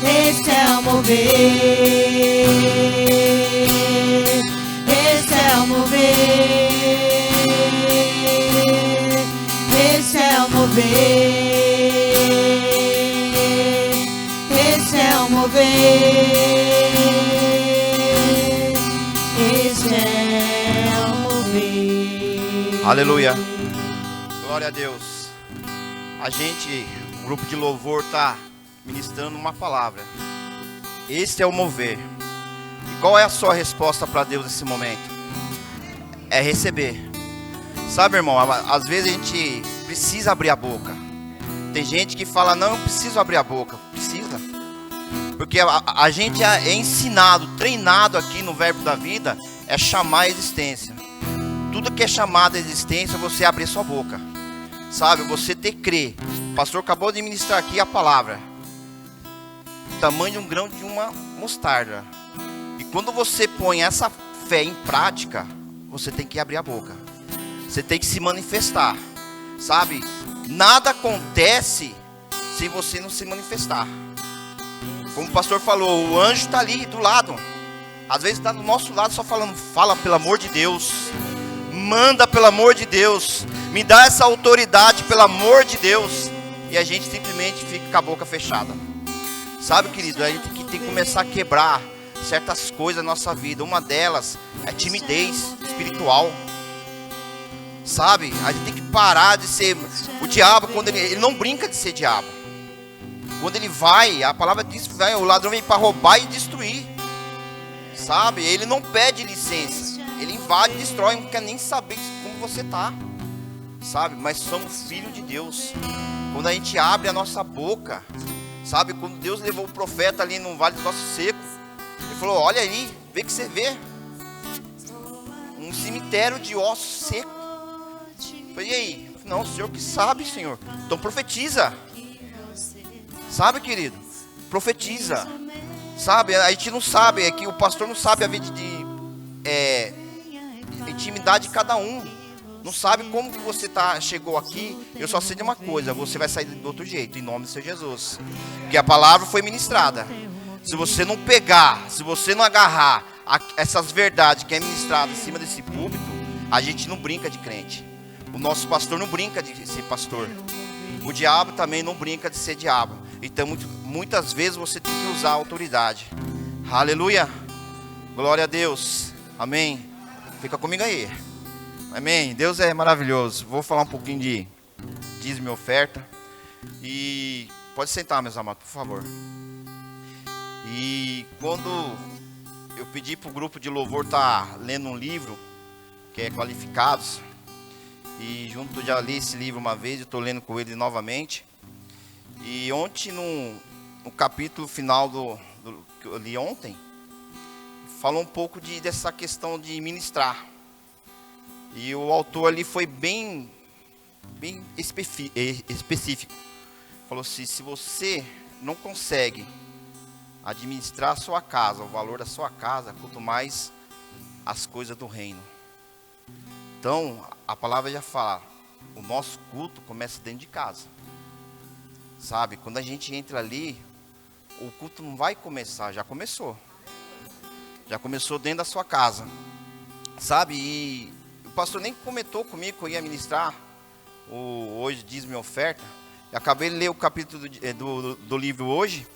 Este é o mover. Este é o mover. Este é o mover. Este é o mover. Este é o mover. Aleluia. Glória a Deus. A gente, o grupo de louvor está ministrando uma palavra. Este é o mover. E qual é a sua resposta para Deus nesse momento? É receber. Sabe, irmão, às vezes a gente precisa abrir a boca. Tem gente que fala, não, eu preciso abrir a boca. Precisa. Porque a gente é ensinado, treinado aqui no Verbo da Vida, é chamar a existência. Tudo que é chamado a existência, você abrir sua boca. Sabe, você ter que crer. O pastor acabou de ministrar aqui a palavra. O tamanho de um grão de uma mostarda. E quando você põe essa fé em prática, você tem que abrir a boca. Você tem que se manifestar. Sabe, nada acontece se você não se manifestar. Como o pastor falou, o anjo está ali do lado. Às vezes está do nosso lado só falando, fala pelo amor de Deus. Manda pelo amor de Deus. Me dá essa autoridade pelo amor de Deus. E a gente simplesmente fica com a boca fechada. Sabe, querido, a gente tem que começar a quebrar certas coisas na nossa vida. Uma delas é timidez espiritual. Sabe, a gente tem que parar de ser... O diabo, quando ele não brinca de ser diabo. Quando ele vai, a palavra diz que o ladrão vem para roubar e destruir. Sabe, ele não pede licença. Ele invade e destrói, não quer nem saber como você está. Sabe, mas somos filhos de Deus. Quando a gente abre a nossa boca. Sabe, quando Deus levou o profeta ali no Vale dos Ossos Secos, ele falou, olha aí, vê que você vê. Um cemitério de ossos secos. Eu falei, e aí? Não, o Senhor que sabe, Senhor. Então profetiza. Sabe, querido? Profetiza. Sabe, a gente não sabe, é que o pastor não sabe a vida de intimidade de cada um. Não sabe como que você chegou aqui. Eu só sei de uma coisa: você vai sair do outro jeito, em nome do Senhor Jesus. Porque a palavra foi ministrada. Se você não pegar, se você não agarrar essas verdades que é ministrada em cima desse púlpito, a gente não brinca de crente. O nosso pastor não brinca de ser pastor. O diabo também não brinca de ser diabo. Então muitas vezes você tem que usar a autoridade. Aleluia. Glória a Deus. Amém. Fica comigo aí. Amém. Deus é maravilhoso. Vou falar um pouquinho de dízimo e oferta. E pode sentar, meus amados, por favor. E quando eu pedi para o grupo de louvor estar lendo um livro, que é Qualificados, e junto já li esse livro uma vez, eu estou lendo com ele novamente. E ontem, no capítulo final que eu li ontem, falou um pouco dessa questão de ministrar. E o autor ali foi bem específico. Falou assim: se você não consegue administrar a sua casa, o valor da sua casa, quanto mais as coisas do reino. Então, a palavra já fala, o nosso culto começa dentro de casa. Sabe, quando a gente entra ali, o culto não vai começar, já começou. Já começou dentro da sua casa. Sabe, e o pastor nem comentou comigo que eu ia ministrar hoje dízimo e oferta. Eu acabei de ler o capítulo do livro hoje.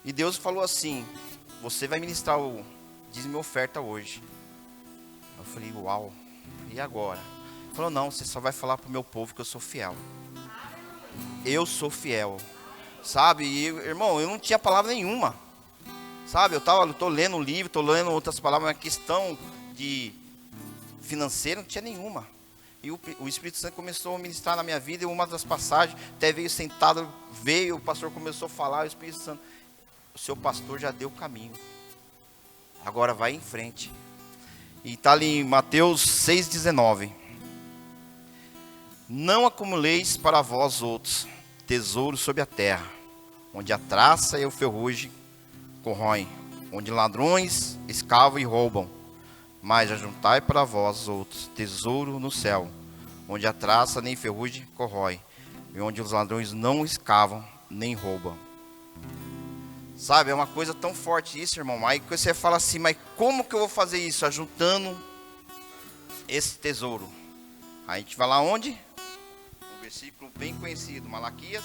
E Deus falou assim: você vai ministrar o dízimo e oferta hoje. Eu falei: uau, e agora? Ele falou: não, você só vai falar para o meu povo que eu sou fiel. Eu sou fiel. Sabe, e, irmão, eu não tinha palavra nenhuma. Sabe, eu estou lendo um livro, estou lendo outras palavras, mas questão de financeira não tinha nenhuma. E o Espírito Santo começou a ministrar na minha vida. E uma das passagens, até veio sentado, o pastor começou a falar, o Espírito Santo: o seu pastor já deu o caminho, agora vai em frente. E está ali em Mateus 6,19: não acumuleis para vós outros tesouros sobre a terra, onde a traça e o ferrugem corroem, onde ladrões escavam e roubam, mas ajuntai para vós outros tesouro no céu, onde a traça nem ferrugem corrói, e onde os ladrões não escavam nem roubam. Sabe, é uma coisa tão forte isso, irmão. Aí você fala assim: mas como que eu vou fazer isso? Ajuntando esse tesouro. Aí a gente vai lá onde? Um versículo bem conhecido, Malaquias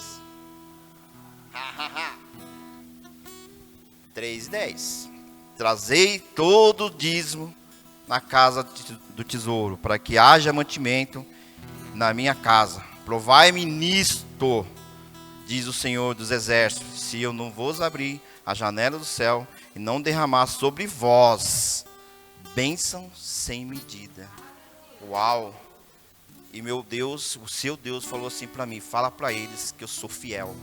3:10. Trazei todo o dízimo na casa do tesouro, para que haja mantimento na minha casa. Provai-me nisto, diz o Senhor dos Exércitos, se eu não vos abrir a janela do céu e não derramar sobre vós bênção sem medida. Uau! E meu Deus, o seu Deus falou assim para mim: fala para eles que eu sou fiel.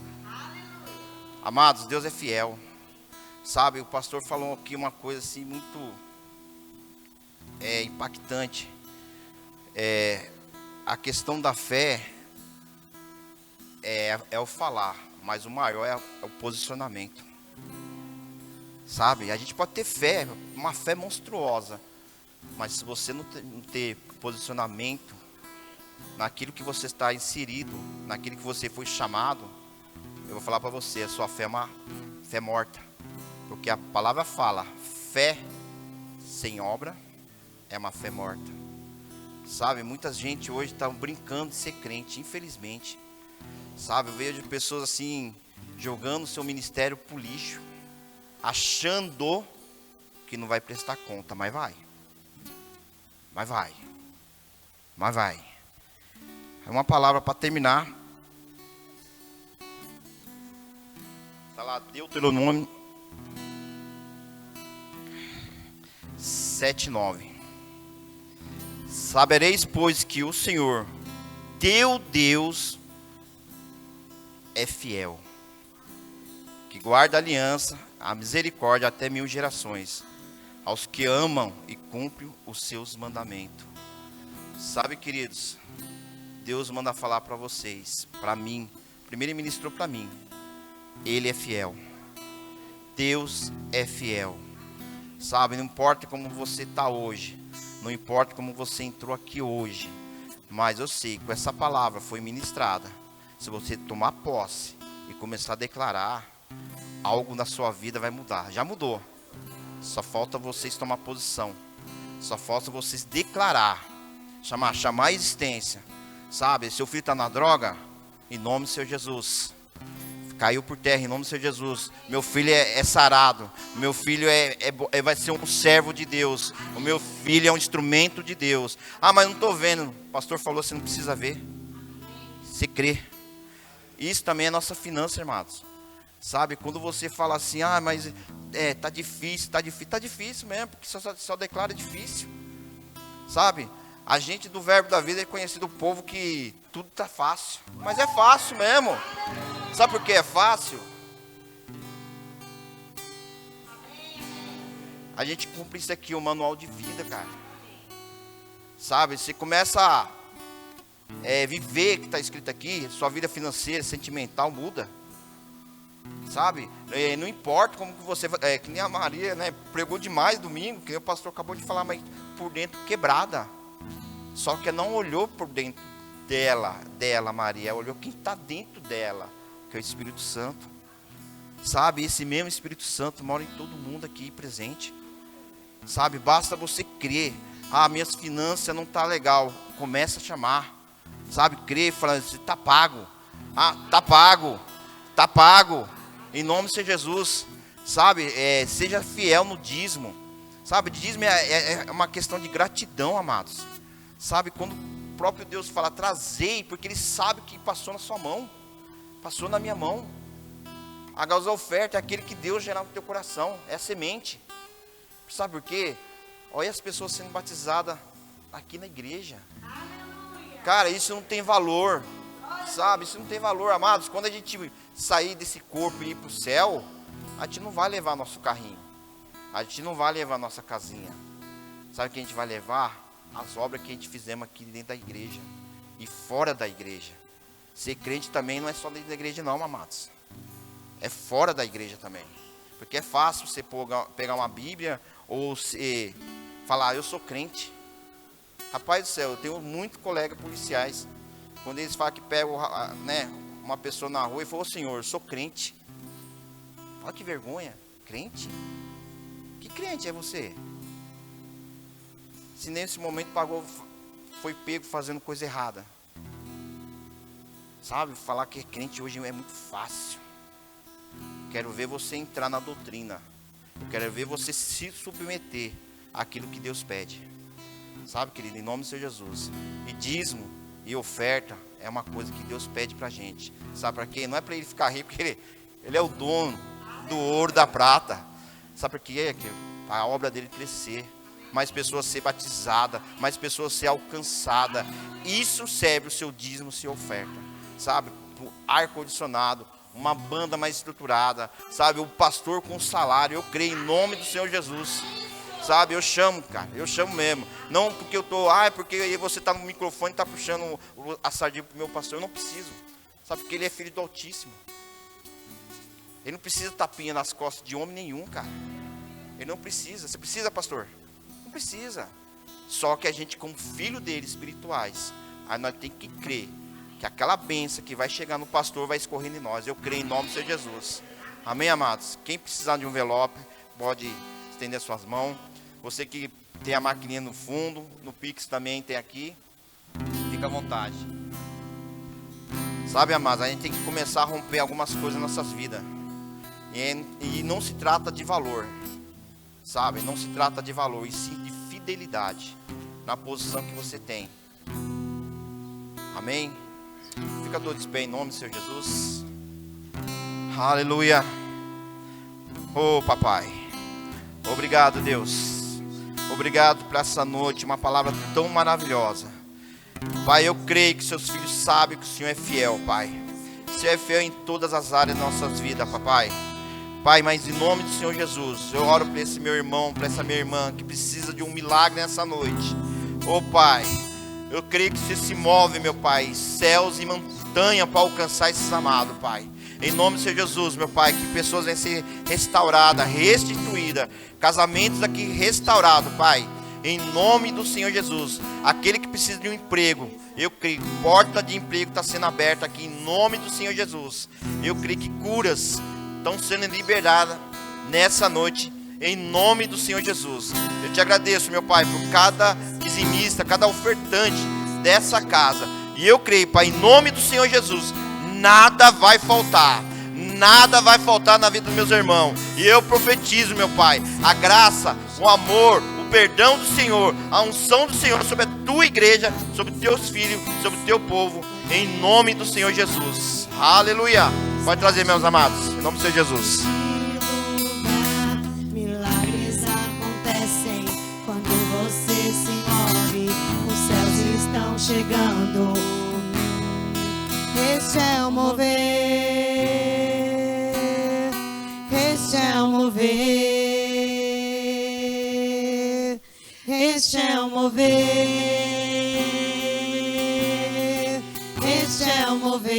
Amados, Deus é fiel. Sabe, o pastor falou aqui uma coisa assim muito impactante. A questão da fé é o falar, mas o maior é o posicionamento. Sabe, a gente pode ter fé, uma fé monstruosa, mas se você não ter posicionamento naquilo que você está inserido, naquilo que você foi chamado, eu vou falar para você: a sua fé é uma fé morta. Porque a palavra fala: fé sem obra é uma fé morta. Sabe, muita gente hoje está brincando de ser crente, infelizmente. Sabe, eu vejo pessoas assim, jogando seu ministério pro lixo, achando que não vai prestar conta, mas vai. Mas vai. Mas vai. É uma palavra para terminar. Está lá, Deuteronômio 7:9. Sabereis, pois, que o Senhor, teu Deus, é fiel, que guarda a aliança, a misericórdia até 1000 gerações, aos que amam e cumprem os seus mandamentos. Sabe, queridos, Deus manda falar para vocês, para mim. Primeiro Ele ministrou para mim. Ele é fiel. Deus é fiel. Sabe, não importa como você está hoje, não importa como você entrou aqui hoje, Mas eu sei que essa palavra foi ministrada. Se você tomar posse e começar a declarar, algo na sua vida vai mudar. Já mudou. Só falta vocês tomar posição. Só falta vocês declarar. Chamar a existência. Sabe, seu filho está na droga, em nome do Senhor Jesus. Caiu por terra, em nome do Senhor Jesus. Meu filho é sarado. Meu filho vai ser um servo de Deus. O meu filho é um instrumento de Deus. Ah, mas não estou vendo. O pastor falou, você não precisa ver. Você crê. Isso também é nossa finança, irmãos. Sabe, quando você fala assim, ah, mas tá difícil mesmo, porque só declara difícil. Sabe, a gente do Verbo da Vida é conhecido o povo que tudo tá fácil. Mas é fácil mesmo. Sabe por que é fácil? A gente cumpre isso aqui, o manual de vida, cara. Sabe, você começa a viver o que está escrito aqui, sua vida financeira, sentimental muda. Sabe, não importa como que você, que nem a Maria, né, pregou demais domingo, que o pastor acabou de falar, mas por dentro quebrada. Só que não olhou por dentro dela, Maria, olhou quem está dentro dela, que é o Espírito Santo. Sabe, esse mesmo Espírito Santo mora em todo mundo aqui presente. Sabe, basta você crer. Ah, minhas finanças não tá legal. Começa a chamar. Sabe, crer, falando, está pago. Ah, está pago. Está pago. Em nome de Jesus. Sabe, seja fiel no dízimo. Sabe, dízimo é uma questão de gratidão, amados. Sabe, quando o próprio Deus fala, trazei, porque Ele sabe que passou na sua mão. Passou na minha mão. A causa da oferta é aquele que Deus gerar no teu coração. É a semente. Sabe por quê? Olha as pessoas sendo batizadas aqui na igreja. Cara, isso não tem valor. Sabe, isso não tem valor, amados. Quando a gente sair desse corpo e ir para o céu, a gente não vai levar nosso carrinho. A gente não vai levar nossa casinha. Sabe o que a gente vai levar? As obras que a gente fizemos aqui dentro da igreja e fora da igreja. Ser crente também não é só dentro da igreja não, amados. É fora da igreja também. Porque é fácil você pegar uma Bíblia ou você falar, eu sou crente. Rapaz do céu, eu tenho muitos colegas policiais. Quando eles falam que pegam, né, uma pessoa na rua e falam, Senhor, eu sou crente. Olha que vergonha. Crente? Que crente é você? Se nesse momento foi pego fazendo coisa errada. Sabe, falar que é crente hoje é muito fácil. Quero ver você entrar na doutrina. Eu quero ver você se submeter àquilo que Deus pede. Sabe, querido, em nome do Senhor Jesus. E dízimo e oferta é uma coisa que Deus pede pra gente. Sabe para quê? Não é para ele ficar rico, porque ele é o dono do ouro, da prata. Sabe por quê? A obra dele crescer. Mais pessoas ser batizadas, mais pessoas ser alcançadas. Isso serve o seu dízimo, sua oferta. Sabe, o ar-condicionado, uma banda mais estruturada, sabe, o pastor com salário. Eu creio em nome do Senhor Jesus. Sabe, eu chamo, cara, eu chamo mesmo. Não porque eu tô, porque você está no microfone e está puxando a sardinha pro meu pastor. Eu não preciso. Sabe, porque ele é filho do Altíssimo. Ele não precisa tapinha nas costas de homem nenhum, cara. Ele não precisa. Você precisa, pastor? Não precisa. Só que a gente, como filho dele, espirituais, aí nós temos que crer que aquela bênção que vai chegar no pastor vai escorrer em nós. Eu creio em nome do Senhor Jesus. Amém, amados? Quem precisar de um envelope, pode estender suas mãos. Você que tem a maquininha no fundo, no Pix também tem aqui. Fica à vontade. Sabe, amados, a gente tem que começar a romper algumas coisas nas nossas vidas. E não se trata de valor. Sabe, não se trata de valor, e sim de fidelidade na posição que você tem. Amém? Fica todos de pé em nome do Senhor Jesus. Aleluia. Oh, papai. Obrigado, Deus. Obrigado por essa noite, uma palavra tão maravilhosa. Pai, eu creio que seus filhos sabem que o Senhor é fiel, Pai. O Senhor é fiel em todas as áreas das nossas vidas, papai. Pai, mas em nome do Senhor Jesus, eu oro para esse meu irmão, para essa minha irmã, que precisa de um milagre nessa noite. Oh, Pai, eu creio que você se move, meu Pai, céus e montanha para alcançar esses amados, Pai. Em nome do Senhor Jesus, meu Pai, que pessoas venham ser restauradas, restituídas, casamentos aqui restaurados, Pai. em nome do Senhor Jesus. Aquele que precisa de um emprego, eu creio que porta de emprego está sendo aberta aqui em nome do Senhor Jesus. Eu creio que curas estão sendo liberadas nessa noite em nome do Senhor Jesus. Eu te agradeço, meu Pai, por cada dizimista, cada ofertante dessa casa. E eu creio, Pai, em nome do Senhor Jesus, nada vai faltar. Nada vai faltar na vida dos meus irmãos. E eu profetizo, meu Pai, a graça, o amor, o perdão do Senhor, a unção do Senhor sobre a tua igreja, sobre teus filhos, sobre o teu povo, em nome do Senhor Jesus. Aleluia. Pode trazer, meus amados, em nome do Senhor Jesus. Milagres acontecem quando você se move. Os céus estão chegando. Este é o mover. Este é o mover. Este é o mover. Este é o mover.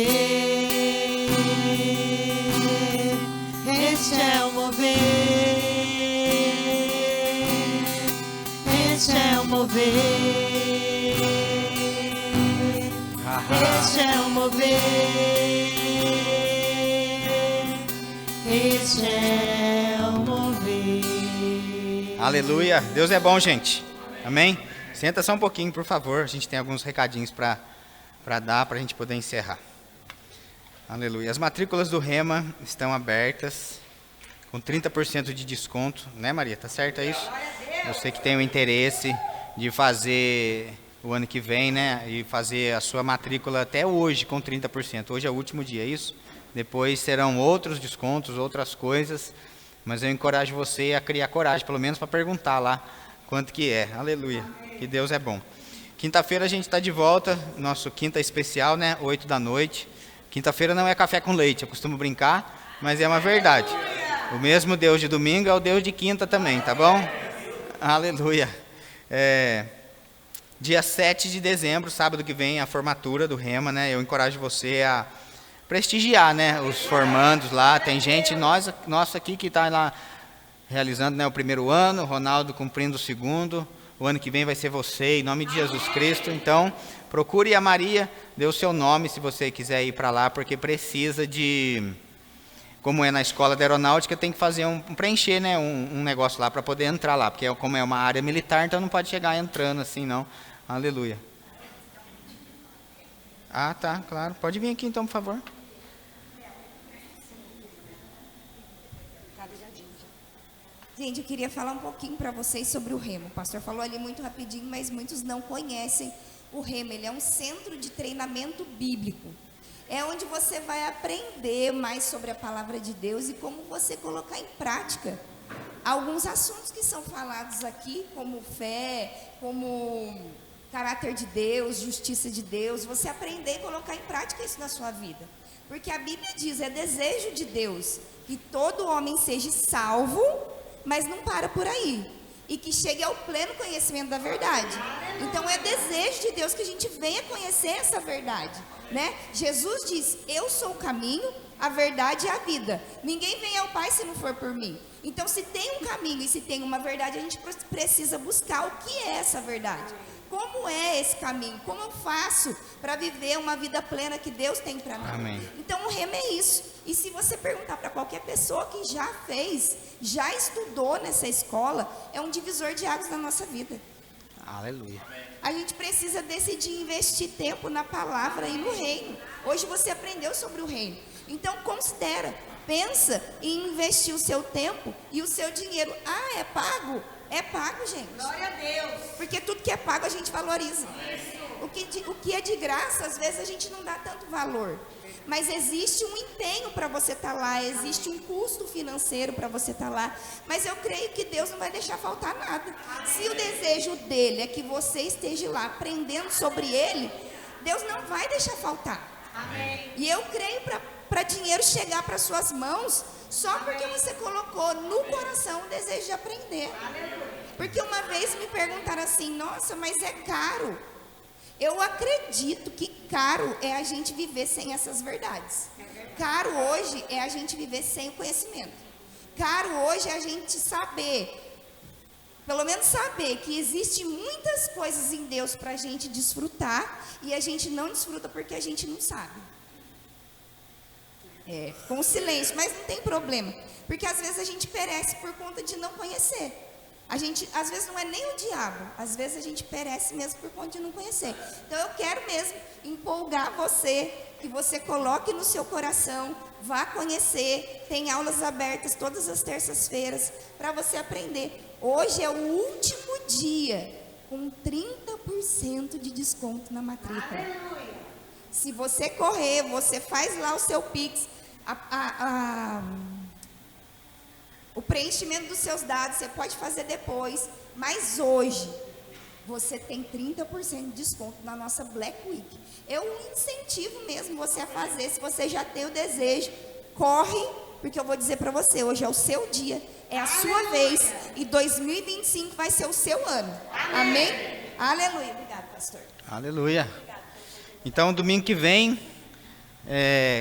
Este é o mover. Este é o mover. Este é o mover. Este é o mover. Aleluia. Deus é bom, gente. Amém? Senta só um pouquinho, por favor. A gente tem alguns recadinhos para dar, para a gente poder encerrar. Aleluia. As matrículas do Rema estão abertas, com 30% de desconto. Né, Maria? Tá certo, é isso? Você que tem o interesse de fazer o ano que vem, né? E fazer a sua matrícula até hoje com 30%. Hoje é o último dia, é isso? Depois serão outros descontos, outras coisas. Mas eu encorajo você a criar coragem, pelo menos para perguntar lá quanto que é. Aleluia. Que Deus é bom. Quinta-feira a gente está de volta, nosso quinta especial, né? 8 da noite. Quinta-feira não é café com leite, eu costumo brincar, mas é uma verdade. O mesmo Deus de domingo é o Deus de quinta também, tá bom? Aleluia. Dia 7 de dezembro, sábado que vem, a formatura do Rema, né? Eu encorajo você a prestigiar, né, os formandos lá. Tem gente nossa aqui que está lá realizando, né, o primeiro ano, o Ronaldo cumprindo o segundo. O ano que vem vai ser você, em nome de Jesus Cristo. Então, procure a Maria, dê o seu nome se você quiser ir para lá, porque precisa de, como é na escola da aeronáutica, tem que fazer preencher, né, um negócio lá para poder entrar lá, porque como é uma área militar, então não pode chegar entrando assim, não. Aleluia. Ah, tá, claro. Pode vir aqui então, por favor. Gente, eu queria falar um pouquinho para vocês sobre o Rema. O pastor falou ali muito rapidinho, mas muitos não conhecem o Rema. Ele é um centro de treinamento bíblico. É onde você vai aprender mais sobre a palavra de Deus e como você colocar em prática alguns assuntos que são falados aqui, como fé, como caráter de Deus, justiça de Deus. Você aprender e colocar em prática isso na sua vida. Porque a Bíblia diz, é desejo de Deus que todo homem seja salvo, mas não para por aí, e que chegue ao pleno conhecimento da verdade. Então é desejo de Deus que a gente venha conhecer essa verdade, né? Jesus diz, eu sou o caminho, a verdade e a vida. Ninguém vem ao Pai se não for por mim. Então se tem um caminho e se tem uma verdade, a gente precisa buscar o que é essa verdade. Como é esse caminho? Como eu faço para viver uma vida plena que Deus tem para mim? Amém. Então o Rema é isso. E se você perguntar para qualquer pessoa que já fez, já estudou nessa escola, é um divisor de águas na nossa vida. Aleluia. A gente precisa decidir investir tempo na palavra e no reino. Hoje você aprendeu sobre o reino. Então considera, pensa em investir o seu tempo e o seu dinheiro. Ah, é pago? É pago, gente. Glória a Deus. Porque tudo que é pago a gente valoriza. O que é de graça, às vezes a gente não dá tanto valor. Mas existe um empenho para você estar lá, existe um custo financeiro para você estar lá. Mas eu creio que Deus não vai deixar faltar nada. Se o desejo dele é que você esteja lá aprendendo sobre ele, Deus não vai deixar faltar. Amém. E eu creio para dinheiro chegar para suas mãos, só porque você colocou no coração o desejo de aprender. Porque uma vez me perguntaram assim, nossa, mas é caro. Eu acredito que caro é a gente viver sem essas verdades. Caro hoje é a gente viver sem o conhecimento. Caro hoje é a gente saber Pelo menos saber que existe muitas coisas em Deus para a gente desfrutar e a gente não desfruta porque a gente não sabe. Com silêncio, mas não tem problema. Porque às vezes a gente perece por conta de não conhecer. A gente, às vezes não é nem o diabo, às vezes a gente perece mesmo por conta de não conhecer. Então eu quero mesmo empolgar você, que você coloque no seu coração, vá conhecer, tem aulas abertas todas as terças-feiras para você aprender. Hoje é o último dia com 30% de desconto na matrícula. Aleluia. Se você correr, você faz lá o seu Pix, o preenchimento dos seus dados, você pode fazer depois, mas hoje você tem 30% de desconto na nossa Black Week. Eu incentivo mesmo você a fazer, se você já tem o desejo, corre, porque eu vou dizer para você, hoje é o seu dia, é a sua vez, e 2025 vai ser o seu ano. Amém? Aleluia. Obrigado, pastor. Aleluia. Então, domingo que vem,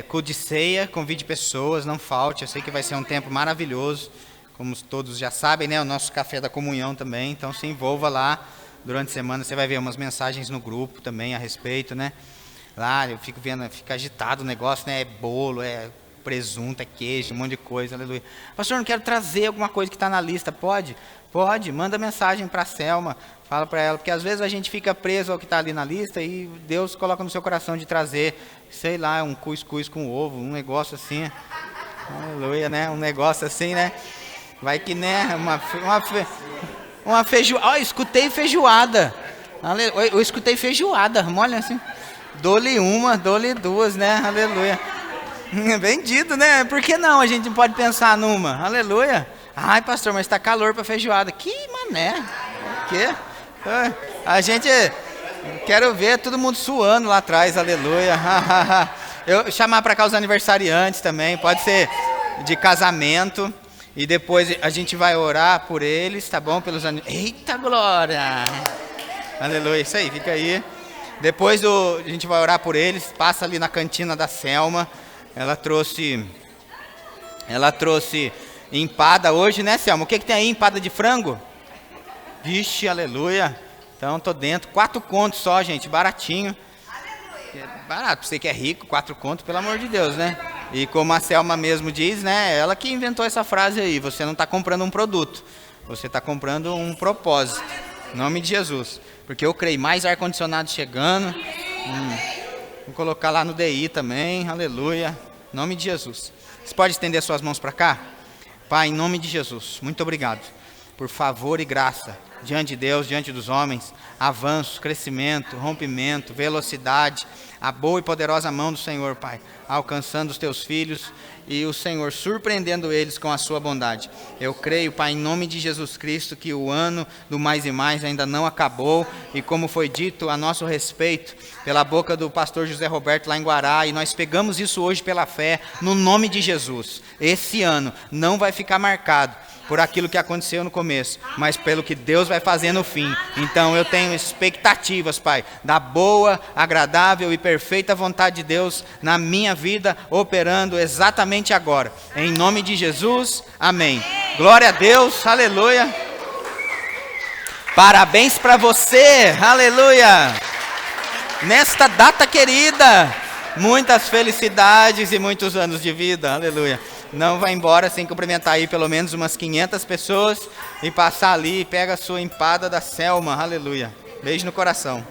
culto de ceia, convide pessoas, não falte. Eu sei que vai ser um tempo maravilhoso, como todos já sabem, né? O nosso café da comunhão também. Então, se envolva lá durante a semana. Você vai ver umas mensagens no grupo também a respeito, né? Lá eu fico vendo, fica agitado o negócio, né? É bolo, é presunto, é queijo, um monte de coisa. Aleluia. Pastor, não quero trazer alguma coisa que está na lista. Pode? Pode. Manda mensagem para a Selma. Fala para ela, porque às vezes a gente fica preso ao que está ali na lista e Deus coloca no seu coração de trazer, sei lá, um cuscuz com ovo, um negócio assim. Aleluia, né? Um negócio assim, né? Vai que, né? Uma feijoada. Ó, escutei feijoada. Eu escutei feijoada. Olha assim. Dou-lhe uma, dou-lhe duas, né? Aleluia. Vendido, né? Por que não? A gente não pode pensar numa. Aleluia. Ai, pastor, mas está calor para feijoada. Que mané. O quê? A gente, quero ver todo mundo suando lá atrás, aleluia. Eu chamar para cá os aniversariantes também, pode ser de casamento, e depois a gente vai orar por eles, tá bom? Eita glória! Aleluia, isso aí, fica aí. Depois a gente vai orar por eles, passa ali na cantina da Selma, ela trouxe empada hoje, né, Selma? O que tem aí, empada de frango? Vixe, aleluia. Então, tô dentro. 4 contos só, gente. Baratinho. Aleluia. Barato. Você que é rico, 4 contos, pelo amor de Deus, né? E como a Selma mesmo diz, né? Ela que inventou essa frase aí. Você não está comprando um produto. Você está comprando um propósito. Em nome de Jesus. Porque eu creio mais ar-condicionado chegando. Vou colocar lá no DI também. Aleluia. Em nome de Jesus. Você pode estender suas mãos para cá? Pai, em nome de Jesus. Muito obrigado. Por favor e graça, diante de Deus, diante dos homens, avanço, crescimento, rompimento, velocidade, a boa e poderosa mão do Senhor, Pai, alcançando os teus filhos e o Senhor surpreendendo eles com a sua bondade. Eu creio, Pai, em nome de Jesus Cristo, que o ano do Mais e Mais ainda não acabou, e como foi dito a nosso respeito, pela boca do pastor José Roberto lá em Guará, e nós pegamos isso hoje pela fé, no nome de Jesus. Esse ano não vai ficar marcado por aquilo que aconteceu no começo, mas pelo que Deus vai fazer no fim. Então eu tenho expectativas, Pai, da boa, agradável e perfeita vontade de Deus na minha vida, operando exatamente agora. Em nome de Jesus, amém. Glória a Deus, aleluia. Parabéns para você, aleluia. Nesta data querida, muitas felicidades e muitos anos de vida, aleluia. Não vai embora sem cumprimentar aí pelo menos umas 500 pessoas e passar ali e pega a sua empada da Selma, aleluia. Beijo no coração.